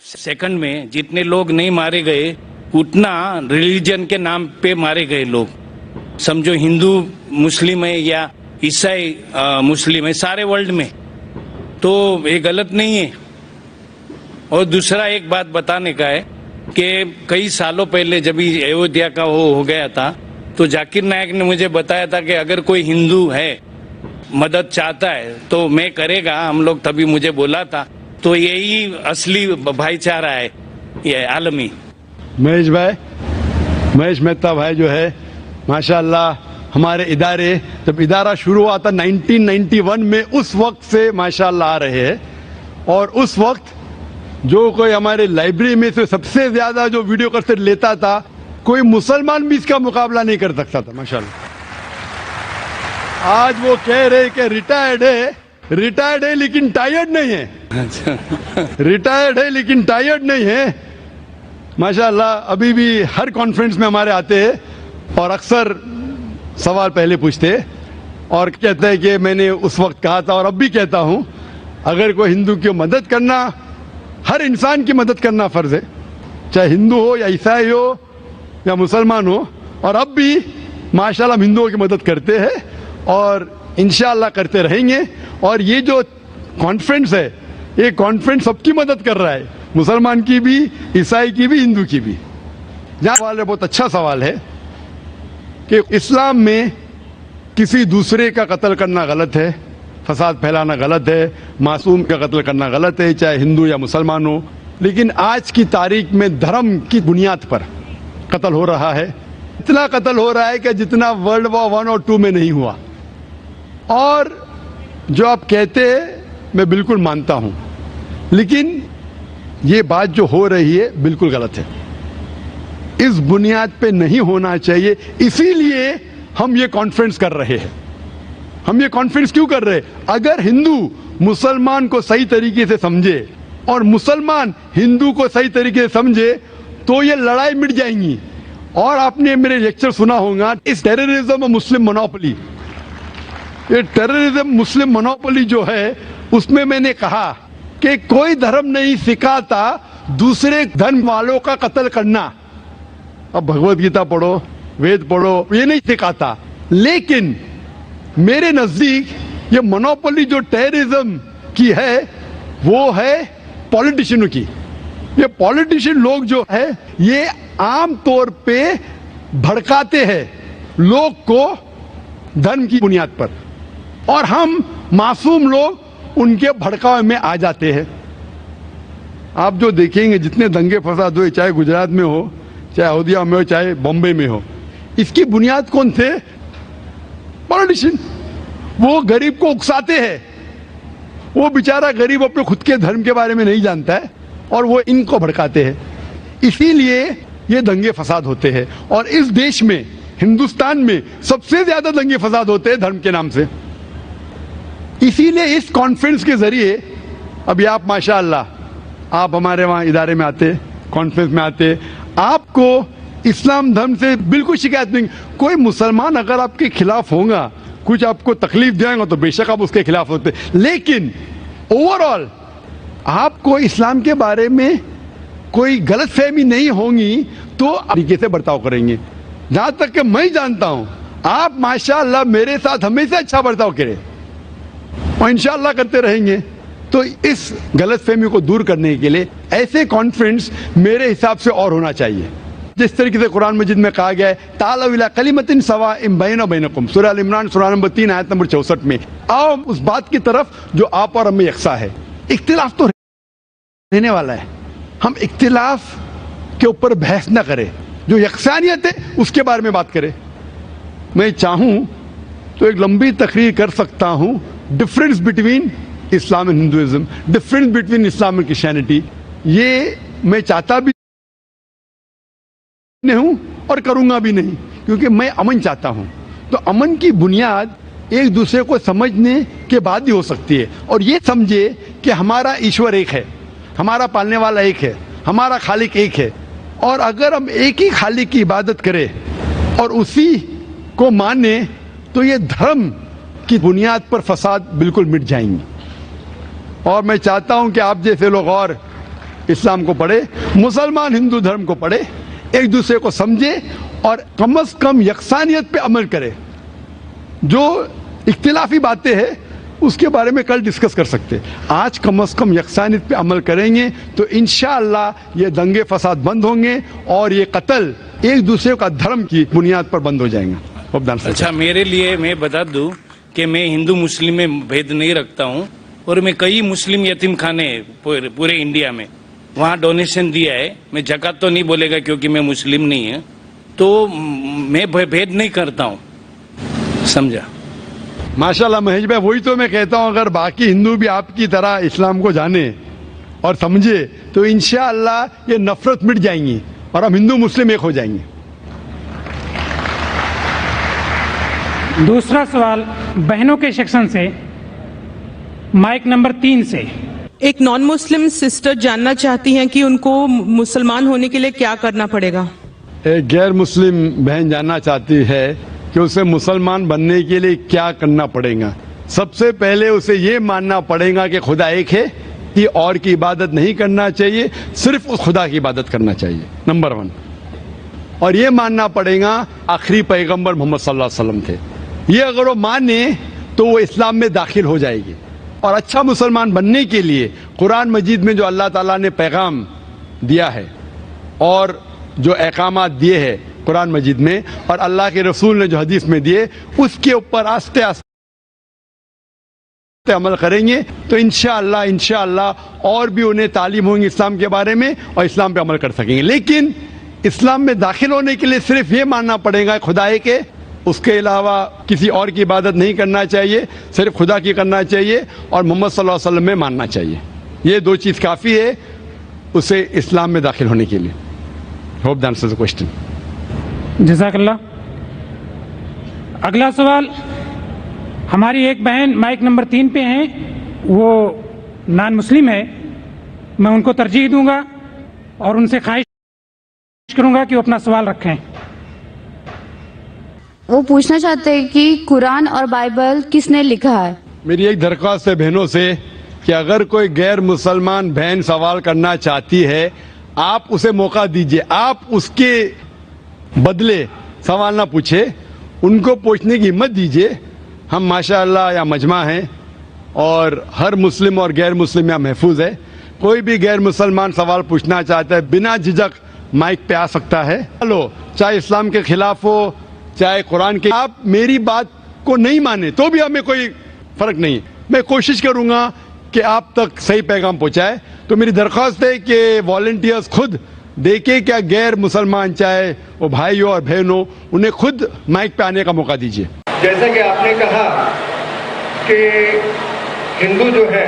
Second में जितने लोग नहीं मारे गए उतना रिलीजन के नाम पे मारे गए लोग. समझो हिंदू मुस्लिम है या ईसाई मुस्लिम है, सारे वर्ल्ड में, तो ये गलत नहीं है. और दूसरा एक बात बताने का है कि कई सालों पहले जब अयोध्या का वो हो गया था तो जाकिर नायक ने मुझे बताया था कि अगर कोई हिंदू है मदद चाहता है तो मैं करेगा. हम लोग तभी मुझे बोला था. तो यही असली भाईचारा है ये आलमी. महेश मेहता भाई जो है माशाल्लाह, हमारे इदारे जब इदारा शुरू हुआ था 1991 में, उस वक्त से माशाल्लाह आ रहे हैं. और उस वक्त जो कोई हमारे लाइब्रेरी में से सबसे ज्यादा जो वीडियो कैसेट लेता था, कोई मुसलमान भी इसका मुकाबला नहीं कर सकता था माशाल्लाह. आज वो कह रहे कि रिटायर्ड है लेकिन टायर्ड नहीं है. रिटायर्ड है लेकिन टायर्ड नहीं है माशाल्लाह. अभी भी हर कॉन्फ्रेंस में हमारे आते हैं और अक्सर सवाल पहले पूछते और कहते हैं कि मैंने उस वक्त कहा था और अब भी कहता हूं, अगर कोई हिंदू की मदद करना, हर इंसान की मदद करना फर्ज है, चाहे हिंदू हो या ईसाई हो या मुसलमान हो. और अब भी माशाल्लाह हम हिंदुओं की मदद करते हैं और इंशाअल्लाह करते रहेंगे. और ये जो कॉन्फ्रेंस है, ये कॉन्फ्रेंस सबकी मदद कर रहा है, मुसलमान की भी, ईसाई की भी, हिंदू की भी. जहाँ सवाल है, बहुत अच्छा सवाल है कि इस्लाम में किसी दूसरे का कत्ल करना गलत है, फसाद फैलाना गलत है, मासूम का कत्ल करना गलत है, चाहे हिंदू या मुसलमान हो. लेकिन आज की तारीख में धर्म की बुनियाद पर कत्ल हो रहा है. इतना कत्ल हो रहा है कि जितना वर्ल्ड वॉर 1 और 2 में नहीं हुआ. और जो आप कहते हैं मैं बिल्कुल मानता हूं, लेकिन ये बात जो हो रही है बिल्कुल गलत है. इस बुनियाद पे नहीं होना चाहिए. इसीलिए हम ये कॉन्फ्रेंस कर रहे हैं. हम ये कॉन्फ्रेंस क्यों कर रहे हैं? अगर हिंदू मुसलमान को सही तरीके से समझे और मुसलमान हिंदू को सही तरीके से समझे तो ये लड़ाई मिट जाएंगी. और आपने मेरे लेक्चर सुना होगा, इस टेररिज्म और मुस्लिम मोनोपोली, ये टेररिज्म मुस्लिम मोनोपोली जो है, उसमें मैंने कहा कि कोई धर्म नहीं सिखाता दूसरे धर्म वालों का कत्ल करना. अब भगवत गीता पढ़ो, वेद पढ़ो, ये नहीं सिखाता. लेकिन मेरे नजदीक ये मोनोपोली जो टेररिज्म की है वो है पॉलिटिशियनों की. ये पॉलिटिशियन लोग जो है ये आम तौर पे भड़काते हैं लोग को धर्म की बुनियाद पर, और हम मासूम लोग उनके भड़काव में आ जाते हैं. आप जो देखेंगे जितने दंगे फसाद हुए, चाहे गुजरात में हो, चाहे अयोध्या में हो, चाहे बॉम्बे में हो, इसकी बुनियाद कौन थे? पॉलिटिशियन. वो गरीब को उकसाते हैं. वो बेचारा गरीब अपने खुद के धर्म के बारे में नहीं जानता है और वो इनको भड़काते हैं. इसीलिए ये दंगे फसाद होते हैं. और इस देश में, हिंदुस्तान में सबसे ज्यादा दंगे फसाद होते हैं धर्म के नाम से. इसीलिए इस कॉन्फ्रेंस के जरिए, अभी आप माशाअल्लाह आप हमारे वहां इदारे में आते, कॉन्फ्रेंस में आते, आपको इस्लाम धर्म से बिल्कुल शिकायत नहीं. कोई मुसलमान अगर आपके खिलाफ होगा, कुछ आपको तकलीफ देगा तो बेशक आप उसके खिलाफ होते, लेकिन ओवरऑल आपको इस्लाम के बारे में कोई गलत फहमी नहीं होगी तो तरीके से बर्ताव करेंगे. जहां तक कि मैं जानता हूं, आप माशाअल्लाह मेरे साथ हमेशा अच्छा बर्ताव करें और इंशाअल्लाह करते रहेंगे. तो इस गलत फहमी को दूर करने के लिए ऐसे कॉन्फ्रेंस मेरे हिसाब से और होना चाहिए. जिस तरीके से कुरान मजीद में कहा गया है, तालव इला कलिमतिन सवाइम बैना बैनकुम, सूरह अल इमरान सूरह नंबर 3 आयत नंबर 64 में, आओ उस बात की तरफ जो आप और हमें यकसा है. इख्तिलाफ तो रहने वाला है, हम इख्तिलाफ के ऊपर बहस न करें, जो यकसानियत है उसके बारे में बात करें. मैं चाहूं तो एक लंबी तकरीर कर सकता हूं, difference between Islam and Hinduism, difference between Islam and Christianity. ये मैं चाहता भी नहीं हूं और करूंगा भी नहीं, क्योंकि मैं अमन चाहता हूं. तो अमन की बुनियाद एक दूसरे को समझने के बाद ही हो सकती है. और ये समझे कि हमारा ईश्वर एक है, हमारा पालने वाला एक है, हमारा खालिक एक है. और अगर हम एक ही खालिक की इबादत करें और उसी को माने तो ये धर्म की बुनियाद पर फसाद बिल्कुल मिट जाएंगे. और मैं चाहता हूं कि आप जैसे लोग और اسلام کو پڑھے, مسلمان ہندو دھرم کو پڑھے, ایک دوسرے کو سمجھے اور کم از کم یکسانیت پہ عمل کرے. جو اختلافی باتیں ہیں اس کے بارے میں کل ڈسکس کر سکتے, آج کم از کم یکسانیت پہ عمل کریں گے تو انشاءاللہ یہ دنگے فساد بند ہوں گے اور یہ قتل ایک دوسرے کا دھرم کی بنیاد پر بند ہو جائیں گا. اچھا, میرے لیے میں بتا دوں کہ میں ہندو مسلم میں بھید نہیں رکھتا ہوں, اور میں کئی مسلم یتیم خانے پورے انڈیا میں وہاں ڈونیشن دیا ہے. میں زکات تو نہیں بولے گا کیونکہ میں مسلم نہیں ہوں, تو میں بھید نہیں کرتا ہوں, سمجھا. ماشاءاللہ مہیش بھائی, وہی تو میں کہتا ہوں, اگر باقی ہندو بھی آپ کی طرح اسلام کو جانے اور سمجھے تو انشاءاللہ یہ نفرت مٹ جائیں گی اور ہم ہندو مسلم ایک ہو جائیں گے. دوسرا سوال بہنوں کے سیکشن سے, مائک نمبر 3 سے. ایک نان مسلم سسٹر جاننا چاہتی ہیں کہ ان کو مسلمان ہونے کے لیے کیا کرنا پڑے گا. ایک غیر مسلم بہن جاننا چاہتی ہے کہ اسے مسلمان بننے کے لیے کیا کرنا پڑے گا. سب سے پہلے اسے یہ ماننا پڑے گا کہ خدا ایک ہے, کہ اور کی عبادت نہیں کرنا چاہیے, صرف اس خدا کی عبادت کرنا چاہیے, نمبر 1. اور یہ ماننا پڑے گا آخری پیغمبر محمد صلی اللہ علیہ وسلم تھے. یہ اگر وہ مانے تو وہ اسلام میں داخل ہو جائے گی. اور اچھا مسلمان بننے کے لیے قرآن مجید میں جو اللہ تعالیٰ نے پیغام دیا ہے اور جو احکامات دیے ہیں قرآن مجید میں, اور اللہ کے رسول نے جو حدیث میں دیے, اس کے اوپر آہستہ آہستہ عمل کریں گے تو انشاءاللہ اور بھی انہیں تعلیم ہوگی اسلام کے بارے میں اور اسلام پہ عمل کر سکیں گے. لیکن اسلام میں داخل ہونے کے لیے صرف یہ ماننا پڑے گا خدا ہے کہ اس کے علاوہ کسی اور کی عبادت نہیں کرنا چاہیے, صرف خدا کی کرنا چاہیے اور محمد صلی اللہ علیہ وسلم میں ماننا چاہیے. یہ 2 چیز کافی ہے اسے اسلام میں داخل ہونے کے لیے. Hope that answers the question. جزاک اللہ. اگلا سوال ہماری ایک بہن مائک نمبر 3 پہ ہیں, وہ نان مسلم ہے. میں ان کو ترجیح دوں گا اور ان سے خواہش کروں گا کہ وہ اپنا سوال رکھیں. وہ پوچھنا چاہتے ہیں کہ قرآن اور بائبل کس نے لکھا ہے. میری ایک درخواست ہے بہنوں سے کہ اگر کوئی غیر مسلمان بہن سوال کرنا چاہتی ہے آپ اسے موقع دیجئے. آپ اس کے بدلے سوال نہ پوچھے, ان کو پوچھنے کی ہمت دیجئے. ہم ماشاءاللہ یا مجمع ہیں اور ہر مسلم اور غیر مسلم یہاں محفوظ ہے. کوئی بھی غیر مسلمان سوال پوچھنا چاہتا ہے بنا جھجک مائک پہ آ سکتا ہے. چلو, چاہے اسلام کے خلاف ہو چاہے قرآن کے, آپ میری بات کو نہیں مانے تو بھی ہمیں کوئی فرق نہیں. میں کوشش کروں گا کہ آپ تک صحیح پیغام پہنچائے. تو میری درخواست ہے کہ والنٹیئرز خود دیکھیں کیا غیر مسلمان چاہے وہ بھائی ہو اور بہن ہو, انہیں خود مائک پہ آنے کا موقع دیجیے. جیسا کہ آپ نے کہا کہ ہندو جو ہے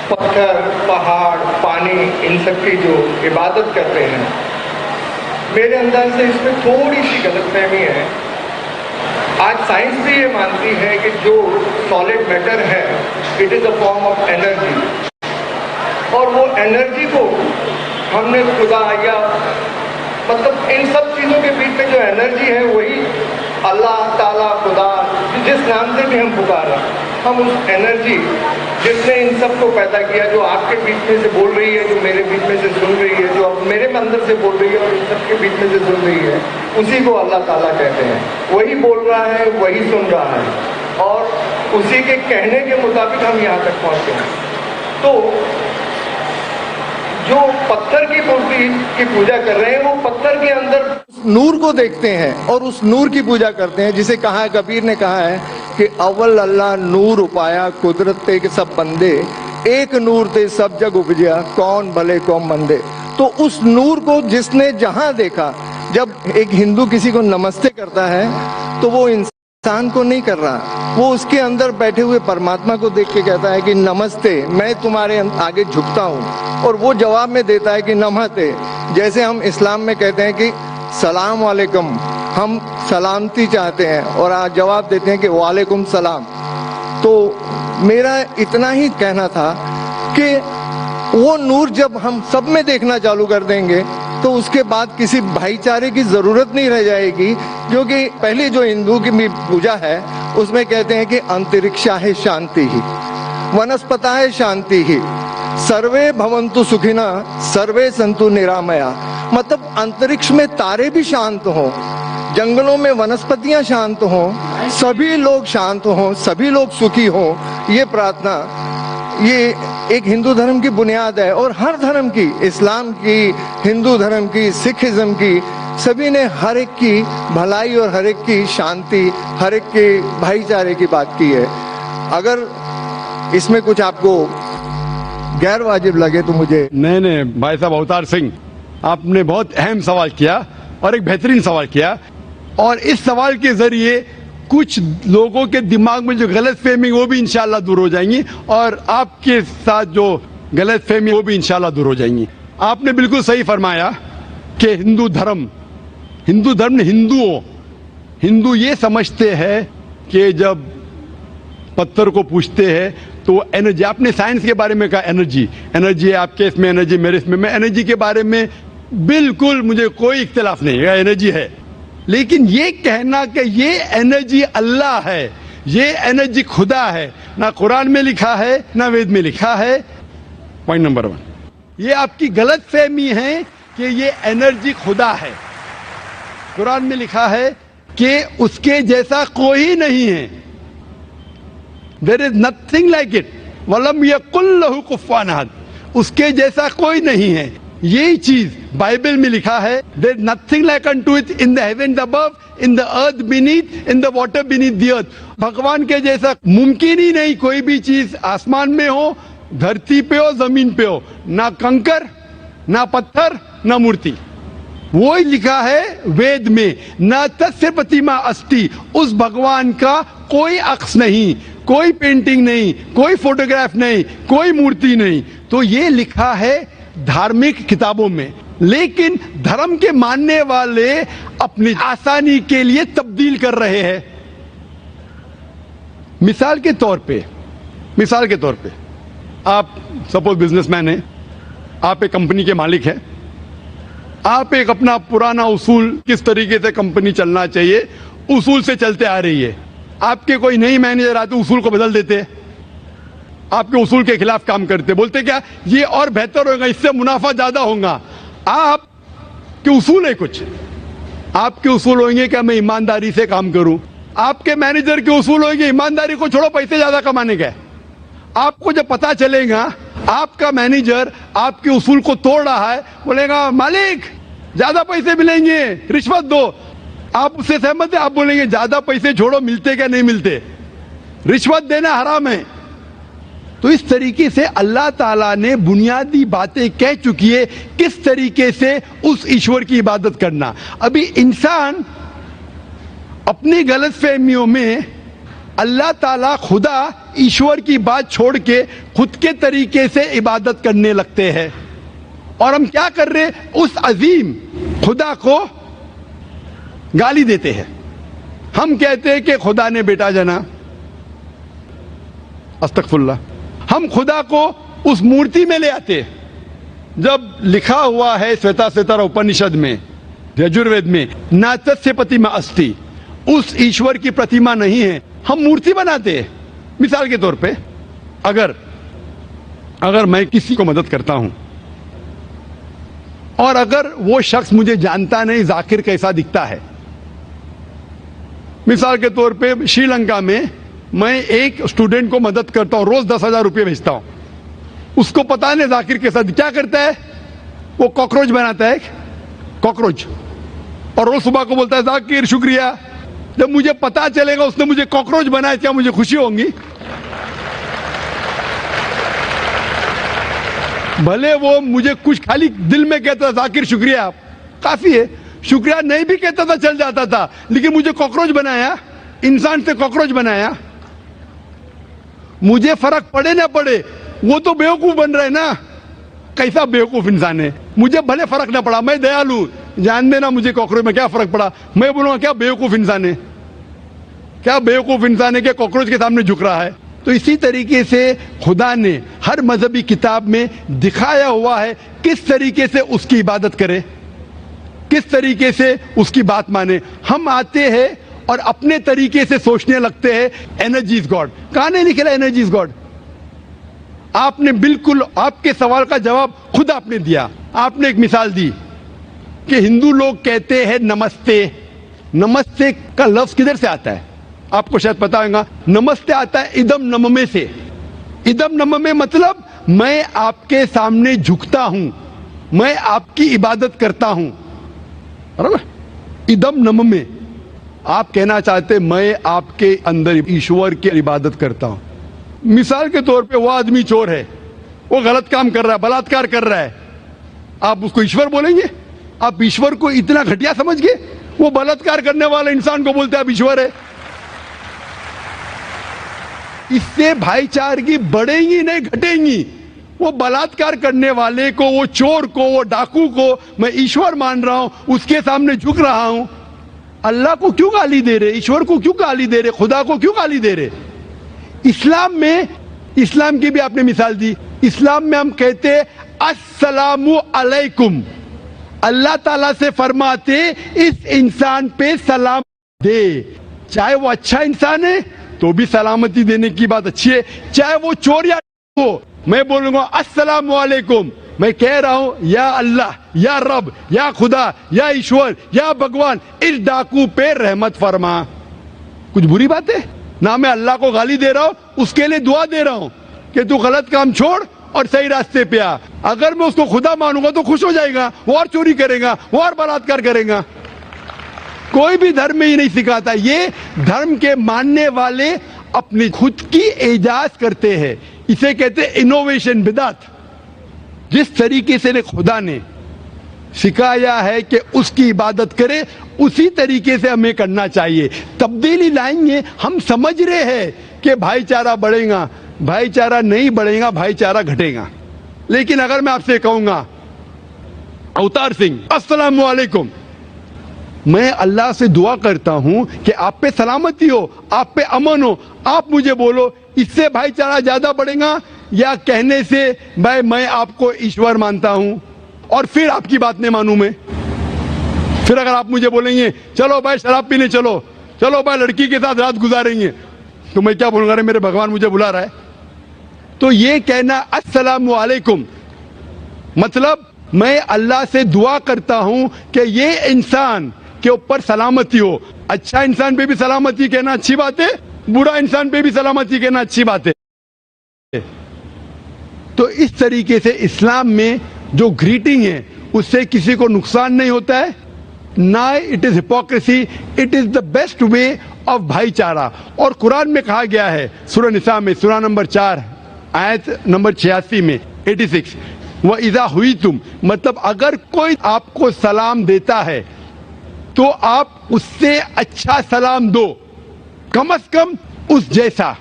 پتھر, پہاڑ, پانی, ان سب کی جو عبادت کرتے ہیں, میرے انداز سے اس میں تھوڑی سی غلط فہمی ہے. آج سائنس بھی یہ مانتی ہے کہ جو سالڈ میٹر ہے it is a form of energy, اور وہ انرجی کو ہم نے خدا یا مطلب ان سب چیزوں کے بیچ میں جو انرجی ہے وہی اللہ تعالیٰ, خدا, جس نام سے بھی ہم پکارا, ہم اس انرجی جس نے ان سب کو پیدا کیا, جو آپ کے بیچ میں سے بول رہی ہے, جو میرے بیچ میں سے سن رہی ہے, جو اب میرے اندر سے بول رہی ہے اور ان سب کے بیچ میں سے سن رہی ہے, اسی کو اللہ تعالیٰ کہتے ہیں. وہی بول رہا ہے, وہی سن رہا ہے, اور اسی کے کہنے کے مطابق ہم یہاں تک پہنچے ہیں. تو جو پتھر کی مورتی کی پوجا کر رہے ہیں وہ پتھر کے اندر نور کو دیکھتے ہیں اور اس نور کی پوجا کرتے ہیں, جسے کہا ہے, کبیر نے کہا ہے کہ اول اللہ نور اپایا قدرت تے کے سب بندے, ایک نور تے سب جگ اپجیا کون بھلے کون مندے. تو اس نور کو جس نے جہاں دیکھا, جب ایک ہندو کسی کو نمستے کرتا ہے تو وہ انسان کو نہیں کر رہا, وہ اس کے اندر بیٹھے ہوئے پرماتما کو دیکھ کے کہتا ہے کہ نمستے, میں تمہارے آگے جھکتا ہوں, اور وہ جواب میں دیتا ہے کہ نمستے. جیسے ہم اسلام میں کہتے ہیں کہ سلام علیکم, ہم سلامتی چاہتے ہیں اور آج جواب دیتے ہیں کہ وعلیکم السلام. تو میرا اتنا ہی کہنا تھا کہ وہ نور جب ہم سب میں دیکھنا چالو کر دیں گے تو اس کے بعد کسی بھائی چارے کی ضرورت نہیں رہ جائے گی, کیونکہ پہلی جو ہندو کی پوجا ہے اس میں کہتے ہیں کہ انترکشا ہے شانتی ہی, ونسپتا ہے شانتی ہی, सर्वे भवन्तु सुखिना सर्वे संतु निरामया। मतलब अंतरिक्ष में तारे भी शांत हों, जंगलों में वनस्पतियां शांत हों, सभी लोग शांत हों, सभी लोग सुखी हों, ये प्रार्थना, ये एक हिंदू धर्म की बुनियाद है। और हर धर्म की, इस्लाम की, हिंदू धर्म की, सिखिज्म की, सभी ने हर एक की भलाई और हर एक की शांति, हर एक के भाईचारे की बात की है। अगर इसमें कुछ आपको गैर वाजिब लगे तो मुझे नहीं भाई साहब अवतार सिंह, आपने बहुत अहम सवाल किया और एक बेहतरीन सवाल किया, और इस सवाल के जरिए कुछ लोगों के दिमाग में जो गलत फहमी वो भी इंशाल्लाह दूर हो जाएंगी, और आपके साथ जो गलत फहमी वो भी इंशाल्लाह दूर हो जाएंगी। आपने बिल्कुल सही फरमाया कि हिंदू धर्म ने हिंदू ये समझते हैं कि जब पत्थर को पूछते हैं तो एनर्जी, आपने साइंस के बारे में कहा एनर्जी है, आपके इसमें एनर्जी, मेरे इसमें, मैं एनर्जी के बारे में बिल्कुल मुझे कोई इख्तिलाफ नहीं है, एनर्जी है। लेकिन ये कहना कि ये एनर्जी अल्लाह है, ये एनर्जी खुदा है, ना कुरान में लिखा है ना वेद में लिखा है। पॉइंट नंबर 1, ये आपकी गलत फहमी है कि ये एनर्जी खुदा है। कुरान में लिखा है कि उसके जैसा कोई नहीं है, there is nothing like it, वलम यकुल लहू कुफुवन अहद, उसके जैसा कोई नहीं है। यही चीज बाइबल में लिखा है, there is nothing like unto it in the heaven above, in the earth beneath, in the water beneath the earth. भगवान के जैसा मुमकिन ही नहीं, कोई भी चीज आसमान में हो, धरती पे हो, जमीन पे हो, ना कंकर, ना पत्थर, ना मूर्ति। वो ही लिखा है वेद में, न तस्य प्रतिमा अस्ति, उस भगवान का कोई अक्स नहीं, कोई पेंटिंग नहीं, कोई फोटोग्राफ नहीं, कोई मूर्ति नहीं। तो ये लिखा है धार्मिक किताबों में, लेकिन धर्म के मानने वाले अपनी आसानी के लिए तब्दील कर रहे हैं। मिसाल के तौर पे आप सपोज बिजनेसमैन हैं, आप एक कंपनी के मालिक हैं, आप एक अपना पुराना उसूल, किस तरीके से कंपनी चलना चाहिए, उसूल से चलते आ रही है। आपके कोई नई मैनेजर आते उसूल को बदल देते, आपके उसूल के खिलाफ काम करते, बोलते क्या ये और बेहतर होगा, इससे मुनाफा ज्यादा होगा। आपके उसूल है कुछ, आपके उसूल होंगे कि मैं ईमानदारी से काम करूं, आपके मैनेजर के उसूल होंगे ईमानदारी को छोड़ो, पैसे ज्यादा कमाने का। आपको जब पता चलेगा आपका मैनेजर आपके उसूल को तोड़ रहा है, बोलेगा मालिक ज्यादा पैसे मिलेंगे, रिश्वत दो। आप उससे सहमत है? आप बोलेंगे ज्यादा पैसे छोड़ो, मिलते क्या नहीं मिलते, रिश्वत देना हराम है। तो इस तरीके से अल्लाह ताला ने बुनियादी बातें कह चुकी है किस तरीके से उस ईश्वर की इबादत करना। अभी इंसान अपनी गलतफहमियों में अल्लाह ताला खुदा ईश्वर की बात छोड़ के खुद के तरीके से इबादत करने लगते हैं, और हम क्या कर रहे हैं, उस अजीम खुदा को गाली देते हैं। हम कहते हैं कि खुदा ने बेटा जना, अस्तगफुरुल्लाह। हम खुदा को उस मूर्ति में ले आते हैं, जब लिखा हुआ है श्वेताश्वेतर उपनिषद में, यजुर्वेद में, न तस्य प्रतिमा अस्ति, उस ईश्वर की प्रतिमा नहीं है, हम मूर्ति बनाते हैं। मिसाल के तौर पे अगर मैं किसी को मदद करता हूं और अगर वो शख्स मुझे जानता नहीं जाकिर कैसा दिखता है, मिसाल के तौर पे श्रीलंका में मैं एक स्टूडेंट को मदद करता हूं, रोज 10,000 रुपये भेजता हूं, उसको पता नहीं जाकिर के साथ क्या करता है, वो कॉकरोच बनाता है, कॉकरोच, और रोज सुबह को बोलता है जाकिर शुक्रिया। जब मुझे पता चलेगा उसने मुझे कॉकरोच बनाया, क्या मुझे खुशी होगी? भले वो मुझे कुछ खाली दिल में कहता था जाकिर शुक्रिया, काफी है, शुक्रिया नहीं भी कहता था चल जाता था, लेकिन मुझे कॉकरोच बनाया, इंसान से कॉकरोच बनाया। मुझे फर्क पड़े ना पड़े, वो तो बेवकूफ बन रहा है ना, कैसा बेवकूफ इंसान है। मुझे भले फर्क ना पड़ा, मैं दयालु, जान देना मुझे कॉकरोच में क्या फर्क पड़ा, मैं बोलूंगा क्या बेवकूफ इंसान है, क्या बेवकूफ इंसान है कि कॉकरोच के सामने झुक रहा है। तो इसी तरीके से खुदा ने हर मजहबी किताब में दिखाया हुआ है किस तरीके से उसकी इबादत करे, किस तरीके से उसकी बात माने। हम आते हैं और अपने तरीके से सोचने लगते हैं एनर्जी इज गॉड। कहां नहीं लिखा एनर्जी इज गॉड? آپ نے بالکل آپ کے سوال کا جواب خود آپ نے دیا. آپ نے ایک مثال دی کہ ہندو لوگ کہتے ہیں نمستے. نمستے کا لفظ کدھر سے آتا ہے؟ آپ کو شاید پتا ہوگا. نمستے آتا ہے ادم نممے سے. ادم نممے مطلب میں آپ کے سامنے جھکتا ہوں, میں آپ کی عبادت کرتا ہوں. ادم نممے, آپ کہنا چاہتے میں آپ کے اندر ایشور کی عبادت کرتا ہوں. مثال کے طور پہ وہ آدمی چور ہے, وہ غلط کام کر رہا ہے, بلاತ್ಕಾರ کر رہا ہے, آپ اس کو ایشور بولیں گے؟ آپ ایشور کو اتنا گھٹیا سمجھ گئے؟ وہ بلاತ್ಕಾರ کرنے والے انسان کو بولتے ہیں آپ ایشور ہے. اس سے بھائی چارگی بڑھیں گی نہیں گھٹیں گی. وہ بلاತ್ಕಾರ کرنے والے کو, وہ چور کو, وہ ڈاکو کو میں ایشور مان رہا ہوں, اس کے سامنے جھک رہا ہوں. اللہ کو کیوں گالی دے رہے, ایشور کو کیوں گالی دے رہے, خدا کو کیوں گالی دے رہے؟ اسلام میں, اسلام کی بھی آپ نے مثال دی, اسلام میں ہم کہتے السلام علیکم. اللہ تعالیٰ سے فرماتے اس انسان پہ سلام دے, چاہے وہ اچھا انسان ہے تو بھی سلامتی دینے کی بات اچھی ہے, چاہے وہ چور یا ہو. میں بولوں گا السلام علیکم, میں کہہ رہا ہوں یا اللہ, یا رب, یا خدا, یا ایشور, یا بھگوان اس ڈاکو پہ رحمت فرما. کچھ بری بات ہے؟ نہ میں اللہ کو گالی دے رہا ہوں, اس کے لیے دعا دے رہا ہوں کہ تو غلط کام چھوڑ اور صحیح راستے پہ آ. اگر میں اس کو خدا مانوں گا تو خوش ہو جائے گا, وہ اور چوری کرے گا, وہ اور بلاತ್ಕಾರ کرے گا. کوئی بھی دھرم میں ہی نہیں سکھاتا. یہ دھرم کے ماننے والے اپنی خود کی ایجاز کرتے ہیں, اسے کہتے ہیں انوویشن, بدعت. جس طریقے سے خدا نے سکھایا ہے کہ اس کی عبادت کرے اسی طریقے سے ہمیں کرنا چاہیے. تبدیلی لائیں گے. ہم سمجھ رہے ہیں کہ بھائی چارہ بڑھے گا, بھائی چارہ نہیں بڑھے گا, بھائی چارہ گھٹے گا. لیکن اگر میں آپ سے کہوں گا اوتار سنگھ السلام علیکم, میں اللہ سے دعا کرتا ہوں کہ آپ پہ سلامتی ہو, آپ پہ امن ہو, آپ مجھے بولو اس سے بھائی چارہ زیادہ بڑھے گا یا کہنے سے بھائی میں آپ کو ایشور مانتا ہوں اور پھر آپ کی بات نہیں مانوں میں؟ پھر اگر آپ مجھے بولیں گے چلو بھائی شراب پینے چلو, چلو بھائی لڑکی کے ساتھ رات گزاریں گے, تو میں کیا بولوں گا, میرے بھگوان مجھے بلا رہا ہے. تو یہ کہنا السلام علیکم مطلب میں اللہ سے دعا کرتا ہوں کہ یہ انسان کے اوپر سلامتی ہو. اچھا انسان پہ بھی سلامتی کہنا اچھی بات ہے, برا انسان پہ بھی سلامتی کہنا اچھی بات ہے. تو اس طریقے سے اسلام میں جو گریٹنگ ہے اس سے کسی کو نقصان نہیں ہوتا ہے, نہ it is hypocrisy, it is the best way of بھائی چارہ. اور قرآن میں کہا گیا ہے سورہ نساء میں, سورہ نمبر 4 آیت نمبر 86 میں 86, وَإِذَا هُوِيتُمْ مطلب اگر کوئی آپ کو سلام دیتا ہے تو آپ اس سے اچھا سلام دو, کم از کم اس جیسا,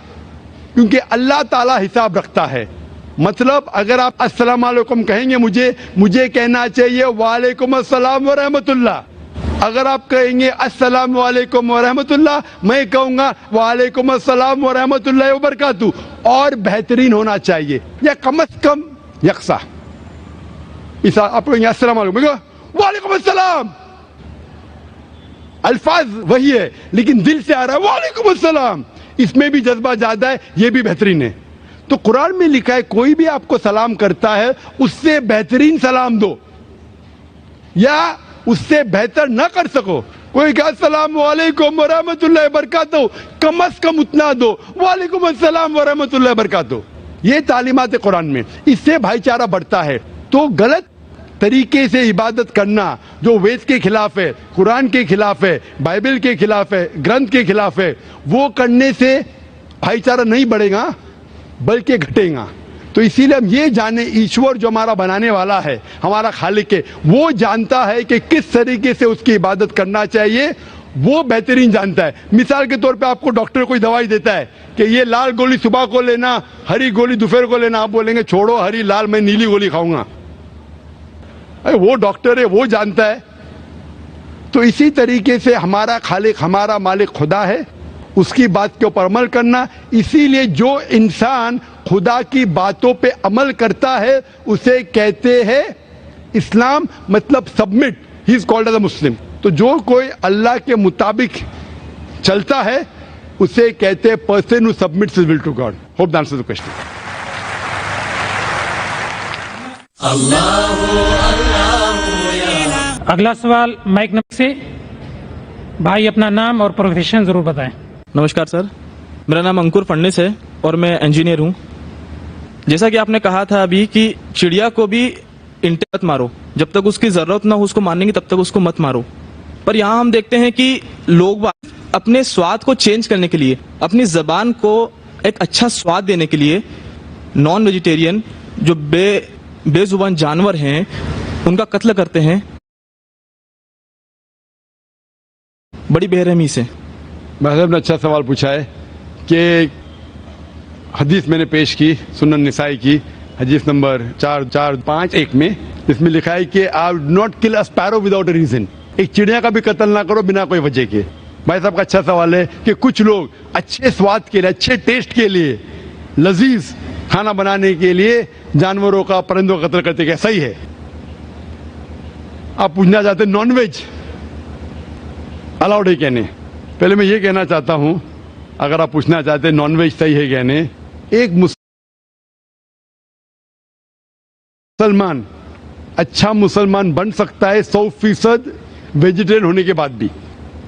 کیونکہ اللہ تعالیٰ حساب رکھتا ہے. مطلب اگر آپ السلام علیکم کہیں گے مجھے کہنا چاہیے وعلیکم السلام ورحمۃ اللہ. اگر آپ کہیں گے السلام علیکم ورحمۃ اللہ, میں کہوں گا وعلیکم السلام ورحمۃ اللہ وبرکاتہ, اور بہترین ہونا چاہیے یا کم از کم یکساں. آپ کہیں گے السلام علیکم, وعلیکم السلام, الفاظ وہی ہے لیکن دل سے آ رہا ہے وعلیکم السلام, اس میں بھی جذبہ زیادہ ہے, یہ بھی بہترین ہے. تو قرآن میں لکھا ہے کوئی بھی آپ کو سلام کرتا ہے اس سے بہترین سلام دو, یا اس سے بہتر نہ کر سکو, کوئی کہ السلام علیکم ورحمۃ اللہ وبرکاتہ, کم از کم اتنا دو وعلیکم السلام ورحمۃ اللہ وبرکاتہ. یہ تعلیمات قرآن میں, اس سے بھائی چارہ بڑھتا ہے. تو غلط طریقے سے عبادت کرنا جو وید کے خلاف ہے, قرآن کے خلاف ہے, بائبل کے خلاف ہے, گرنتھ کے خلاف ہے, وہ کرنے سے بھائی چارہ نہیں بڑھے گا بلکہ گھٹے گا. تو اسی لیے ہم یہ جانیں ایشور جو ہمارا بنانے والا ہے, ہمارا خالق ہے, وہ جانتا ہے کہ کس طریقے سے اس کی عبادت کرنا چاہیے, وہ بہترین جانتا ہے. مثال کے طور پہ آپ کو ڈاکٹر کوئی دوائی دیتا ہے کہ یہ لال گولی صبح کو لینا, ہری گولی دوپہر کو لینا, آپ بولیں گے چھوڑو ہری لال, میں نیلی گولی کھاؤں گا. وہ ڈاکٹر ہے, وہ جانتا ہے. تو اسی طریقے سے ہمارا خالق, ہمارا مالک خدا ہے, اس کی بات کے اوپر عمل کرنا. اسی لیے جو انسان خدا کی باتوں پہ عمل کرتا ہے اسے کہتے ہیں اسلام, مطلب submit, he is called as a Muslim. تو جو کوئی اللہ کے مطابق چلتا ہے اسے کہتے ہیں person who submits his will to God. Hope that answers the question. अगला सवाल माइक नंबर से भाई अपना नाम और प्रोफेशन जरूर बताएं। नमस्कार सर, मेरा नाम अंकुर फडणिस है और मैं इंजीनियर हूँ। जैसा कि आपने कहा था अभी कि चिड़िया को भी इंटे मत मारो, जब तक उसकी जरूरत ना हो उसको मारने की तब तक उसको मत मारो। पर यहाँ हम देखते हैं कि लोग अपने स्वाद को चेंज करने के लिए, अपनी जबान को एक अच्छा स्वाद देने के लिए नॉन वेजिटेरियन जो बेजुबान जानवर हैं उनका कत्ल करते हैं बड़ी बेरहमी से। भाई साहब ने अच्छा सवाल पूछा है कि हदीस मैंने पेश की सुनन निसाई की हदीस नंबर 4451 में, इसमें लिखा है कि I would not kill a sparrow without a reason. एक चिड़िया का भी कत्ल ना करो बिना कोई वजह के। भाई साहब का अच्छा सवाल है कि कुछ लोग अच्छे स्वाद के लिए, अच्छे टेस्ट के लिए, लजीज खाना बनाने के लिए जानवरों का, परिंदों का कत्ल करते, क्या सही है? आप पूछना चाहते नॉन वेज अलाउड है कहने। पहले मैं ये कहना चाहता हूं, अगर आप पूछना चाहते हैं नॉन वेज सही है कहने, एक मुसलमान अच्छा मुसलमान बन सकता है 100% वेजिटेरियन होने के बाद भी।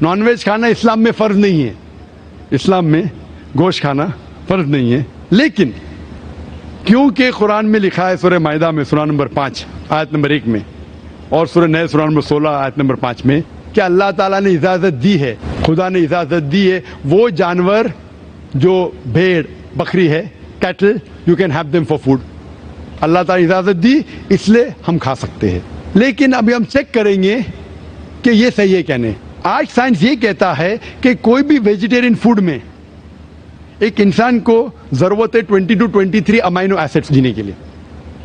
नॉन वेज खाना इस्लाम में फर्ज नहीं है, इस्लाम में गोश्त खाना फर्ज नहीं है। लेकिन क्योंकि कुरान में लिखा है सूरह माइदा में सूरह नंबर 5 आयत नंबर 1 में और सूरह नहल सूरह नंबर 16 आयत नंबर 5 में कि अल्लाह ताला ने इजाजत दी है, खुदा ने इजाजत दी है, वो जानवर जो भेड़ बकरी है, cattle, you can have them for food. Allah ताला इजाजत दी इसलिए हम खा सकते हैं। लेकिन अभी हम चेक करेंगे कि ये सही है कहने। आज साइंस ये कहता है कि कोई भी वेजिटेरियन फूड में एक इंसान को जरूरत है 20 to 23 अमाइनो एसिड्स जीने के लिए।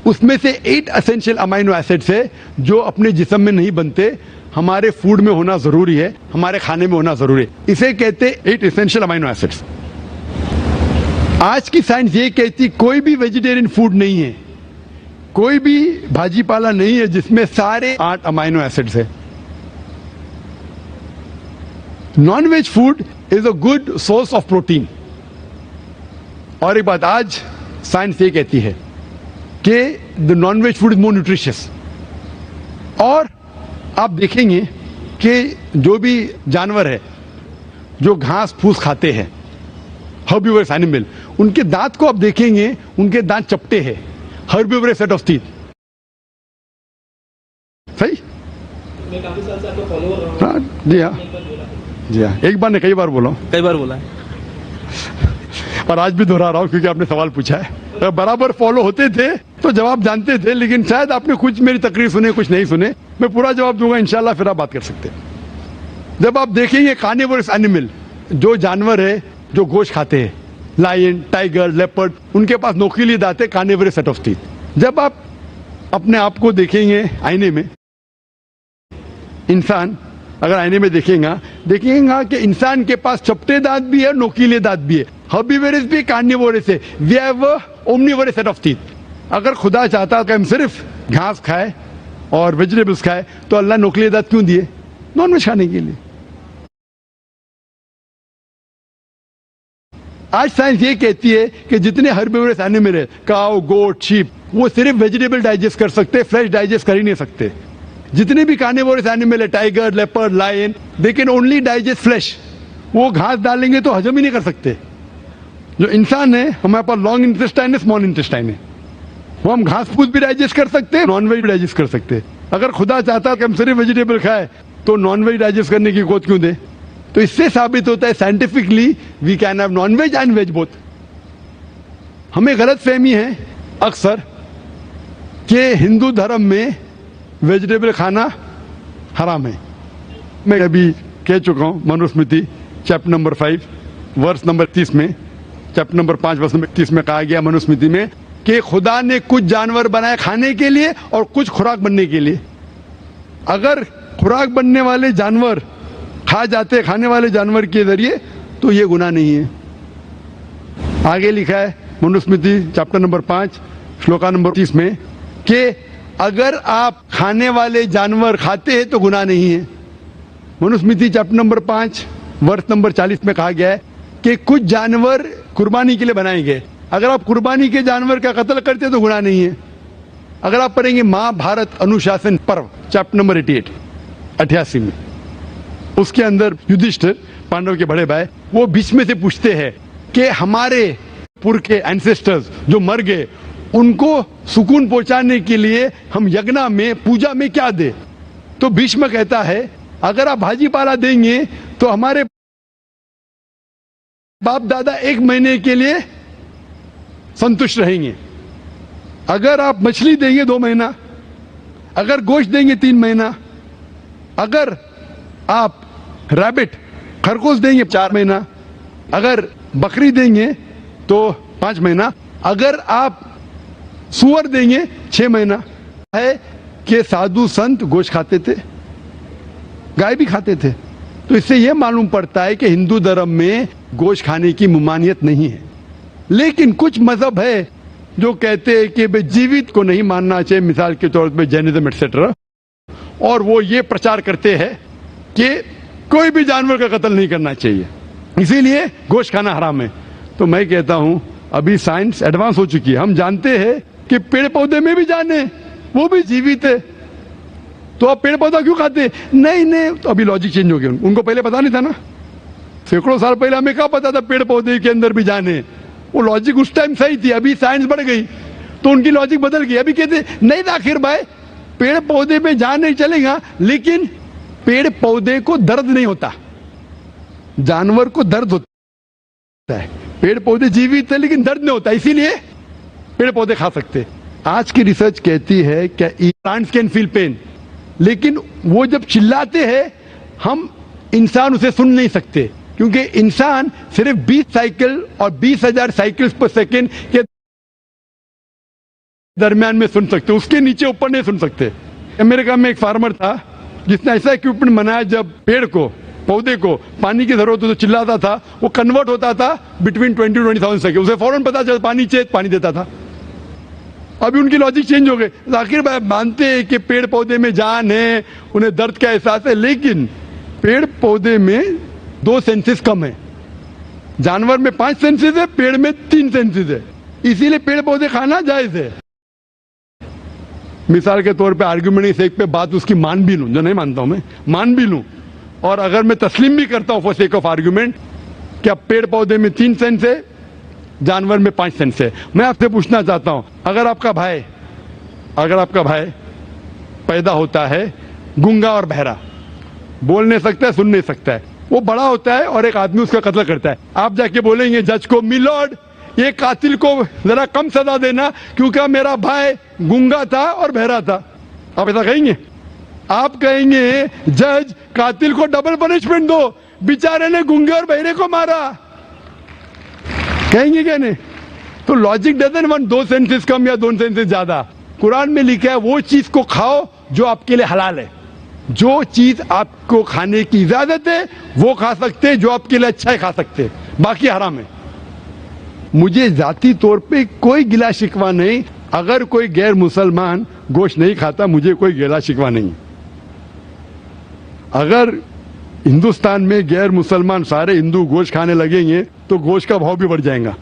उसमें से 8 एसेंशियल अमाइनो एसिड्स है जो अपने जिस्म में नहीं बनते, हमारे फूड में होना जरूरी है, हमारे खाने में होना जरूरी है। इसे कहते 8 एसेंशियल अमाइनो एसिड्स। आज की साइंस ये कहती कोई भी वेजिटेरियन फूड नहीं है, कोई भी भाजी पाला नहीं है जिसमें सारे 8 अमाइनो एसिड्स है। Non veg food is a good source of protein. और एक बात आज साइंस ये कहती है कि the non veg food is more nutritious. और आप देखेंगे कि जो भी जानवर है जो घास फूस खाते हैं, हर्बिवरस एनिमल, उनके दांत को आप देखेंगे, उनके दांत चपटे हैं, हर्बिवरस सेट ऑफ टीथ। सही? मैं काफी साल से आपको फॉलो कर रहा हूं। हाँ जी हाँ जी हाँ, एक बार नहीं कई बार बोला, कई बार बोला है और आज भी दोहरा रहा हूं क्योंकि आपने सवाल पूछा है। अगर बराबर फॉलो होते थे तो जवाब जानते थे, लेकिन शायद आपने कुछ मेरी तकरीर सुने, कुछ नहीं सुने। मैं पूरा जवाब दूंगा इंशाल्लाह, फिर आप बात कर सकते हैं। जब आप देखेंगे कार्निवोरस एनिमल, जो जानवर है जो गोश्त खाते हैं, लायन, टाइगर, लेपर्ड, उनके पास नोकीली दांत है, कार्निवोरस सेट ऑफ टीथ। जब आप अपने आप को देखेंगे आईने में, इंसान अगर आईने में देखेगा कि इंसान के पास चपटे दांत भी है, नोकीले दांत भी है, हर्बिवोरस भी, कार्निवोरस है। We have omnivorous set of teeth. अगर खुदा चाहता कि हम सिर्फ घास खाए और वेजिटेबल्स खाए तो अल्लाह नोकीले दांत क्यों दिए? नॉन वेज खाने के लिए। आज साइंस ये कहती है कि जितने हर्बिवोरस एनिमल है, काऊ, गोट, शीप, वो सिर्फ वेजिटेबल डाइजेस्ट कर सकते, फ्रेश डाइजेस्ट कर ही नहीं सकते। जितने भी कार्निवोरस एनिमल है, tiger, leopard, lion, they can only digest flesh. वो घास डालेंगे तो हजम ही नहीं कर सकते। जो इंसान है, हमारे पास लॉन्ग इंटेस्टाइन है, स्मॉल इंटेस्टाइन है, वो हम घास फूस भी डाइजेस्ट कर सकते हैं, नॉन वेज भी डाइजेस्ट कर सकते हैं। अगर खुदा चाहता कि हम सिर्फ वेजिटेबल खाए तो नॉन वेज डाइजेस्ट करने की गोद क्यों दे? तो इससे साबित होता है scientifically we can have non veg and veg both. हमें गलत फहमी है अक्सर कि हिंदू धर्म में वेजिटेबल खाना हराम है। मैं अभी कह चुका हूं, Manusmriti chapter number 5 verse number 30 में, चैप्टर नंबर 5 वर्स नंबर 30 में कहा गया मनुस्मृति में कि खुदा ने कुछ जानवर बनाए खाने के लिए और कुछ खुराक बनने के लिए। अगर खुराक बनने वाले जानवर खा जाते खाने वाले जानवर के जरिए तो ये गुनाह नहीं है। आगे लिखा है Manusmriti chapter number 5 shloka number 30 में कि अगर आप खाने वाले जानवर खाते हैं तो गुनाह नहीं है। मनुस्मृति चैप्टर नंबर 5 वर्ष नंबर 40 में कहा गया है कि कुछ जानवर कुर्बानी के लिए बनाए गए, अगर आप कुर्बानी के जानवर का कत्ल करते तो गुनाह नहीं है। अगर आप पढ़ेंगे महाभारत अनुशासन पर्व चैप्टर नंबर 88 में, उसके अंदर युधिष्ठिर पांडव के बड़े भाई वो भीष्म से पूछते हैं कि हमारे पूर्व के एंसेस्टर्स जो मर गए उनको सुकून पहुंचाने के लिए हम यज्ञ में पूजा में क्या दे? तो भीष्म कहता है अगर आप भाजी पाला देंगे तो हमारे बाप दादा 1 महीने के लिए संतुष्ट रहेंगे, अगर आप मछली देंगे 2 महीना, अगर गोश्त देंगे 3 महीना, अगर आप रैबिट खरगोश देंगे 4 महीना, अगर बकरी देंगे तो 5 महीना, अगर आप सुअर देंगे 6 महीना। है कि साधु संत गोश्त खाते थे, गाय भी खाते थे। तो इससे यह मालूम पड़ता है कि हिंदू धर्म में गोश्त खाने की ममानियत नहीं है। लेकिन कुछ मजहब है जो कहते हैं कि भाई जीवित को नहीं मानना चाहिए, मिसाल के तौर पे जैनिज्म एटसेट्रा, और वो ये प्रचार करते हैं कि कोई भी जानवर का कत्ल नहीं करना चाहिए, इसीलिए गोश्त खाना हराम है। तो मैं कहता हूं अभी साइंस एडवांस हो चुकी है, हम जानते हैं कि पेड़ पौधे में भी जान है, वो भी जीवित है, तो आप पेड़ पौधा क्यों खाते? नहीं, तो अभी लॉजिक चेंज हो गया, उनको पहले पता नहीं था ना, सैकड़ों साल पहले हमें क्या पता था पेड़ पौधे के अंदर भी जान है? वो लॉजिक उस टाइम सही थी, अभी साइंस बढ़ गई तो उनकी लॉजिक बदल गई। अभी कहते नहीं आखिर भाई पेड़ पौधे में जान नहीं चलेगा, लेकिन पेड़ पौधे को दर्द नहीं होता, जानवर को दर्द होता है। पेड़ पौधे जीवित है लेकिन दर्द नहीं होता, इसीलिए पेड़ पौधे खा सकते। आज की रिसर्च कहती है क्या प्लांट्स कैन फील पेन, लेकिन वो जब चिल्लाते हैं हम इंसान उसे सुन नहीं सकते, क्योंकि इंसान सिर्फ 20 साइकिल और 20,000 साइकिल्स पर सेकेंड के दरमियान में सुन सकते, उसके नीचे ऊपर नहीं सुन सकते। अमेरिका में एक फार्मर था जिसने ऐसा इक्विपमेंट बनाया, जब पेड़ को पौधे को पानी की जरूरत हो तो चिल्लाता था, वो कन्वर्ट होता था बिटवीन 20 to 20,000 सेकेंड, उसे फौरन पता चला पानी चाहिए, पानी देता था। अभी उनकी लॉजिक चेंज हो गई, आखिर भाई मानते हैं कि पेड़ पौधे में जान है, उन्हें दर्द का एहसास है, लेकिन पेड़ पौधे में 2 सेंसेस कम है, जानवर में 5 सेंसेस है, पेड़ में 3 सेंसेस है, इसीलिए पेड़ पौधे खाना जायज है। मिसाल के तौर पे आर्ग्यूमेंट से एक पे बात उसकी मान भी लूं, जो नहीं मानता हूं मैं, मान भी लूं, और अगर मैं तस्लीम भी करता हूं फॉर सेक ऑफ आर्ग्यूमेंट कि अब पेड़ पौधे में 3 सेंस है, जानवर में 5 सेंस है, मैं आपसे पूछना चाहता हूं अगर आपका भाई पैदा होता है गूंगा और बहरा, बोल नहीं सकता है, सुन नहीं सकता है, वो बड़ा होता है और एक आदमी उसका कत्ल करता है, आप जाके बोलेंगे जज को, मिलॉर्ड ये कातिल को जरा कम सजा देना क्योंकि मेरा भाई गूंगा था और बहरा था, आप ऐसा कहेंगे? आप कहेंगे जज कातिल को डबल पनिशमेंट दो, बेचारे ने गूंगे और बहरे को मारा, कहेंगे क्या नहीं? तो लॉजिक डजंट वांट 2 सेंसेस कम या 2 सेंसेस ज्यादा। कुरान में लिखा है वो चीज को खाओ जो आपके लिए हलाल है, जो चीज आपको खाने की इजाजत है वो खा सकते हैं, जो आपके लिए अच्छा है खा सकते हैं, बाकी हराम है। मुझे जाती तौर पे कोई गिला शिकवा नहीं, अगर कोई गैर मुसलमान गोश्त नहीं खाता मुझे कोई गिला शिकवा नहीं। अगर हिंदुस्तान में गैर मुसलमान सारे हिंदू गोश्त खाने लगेंगे तो गोश्त का भाव भी बढ़ जाएगा,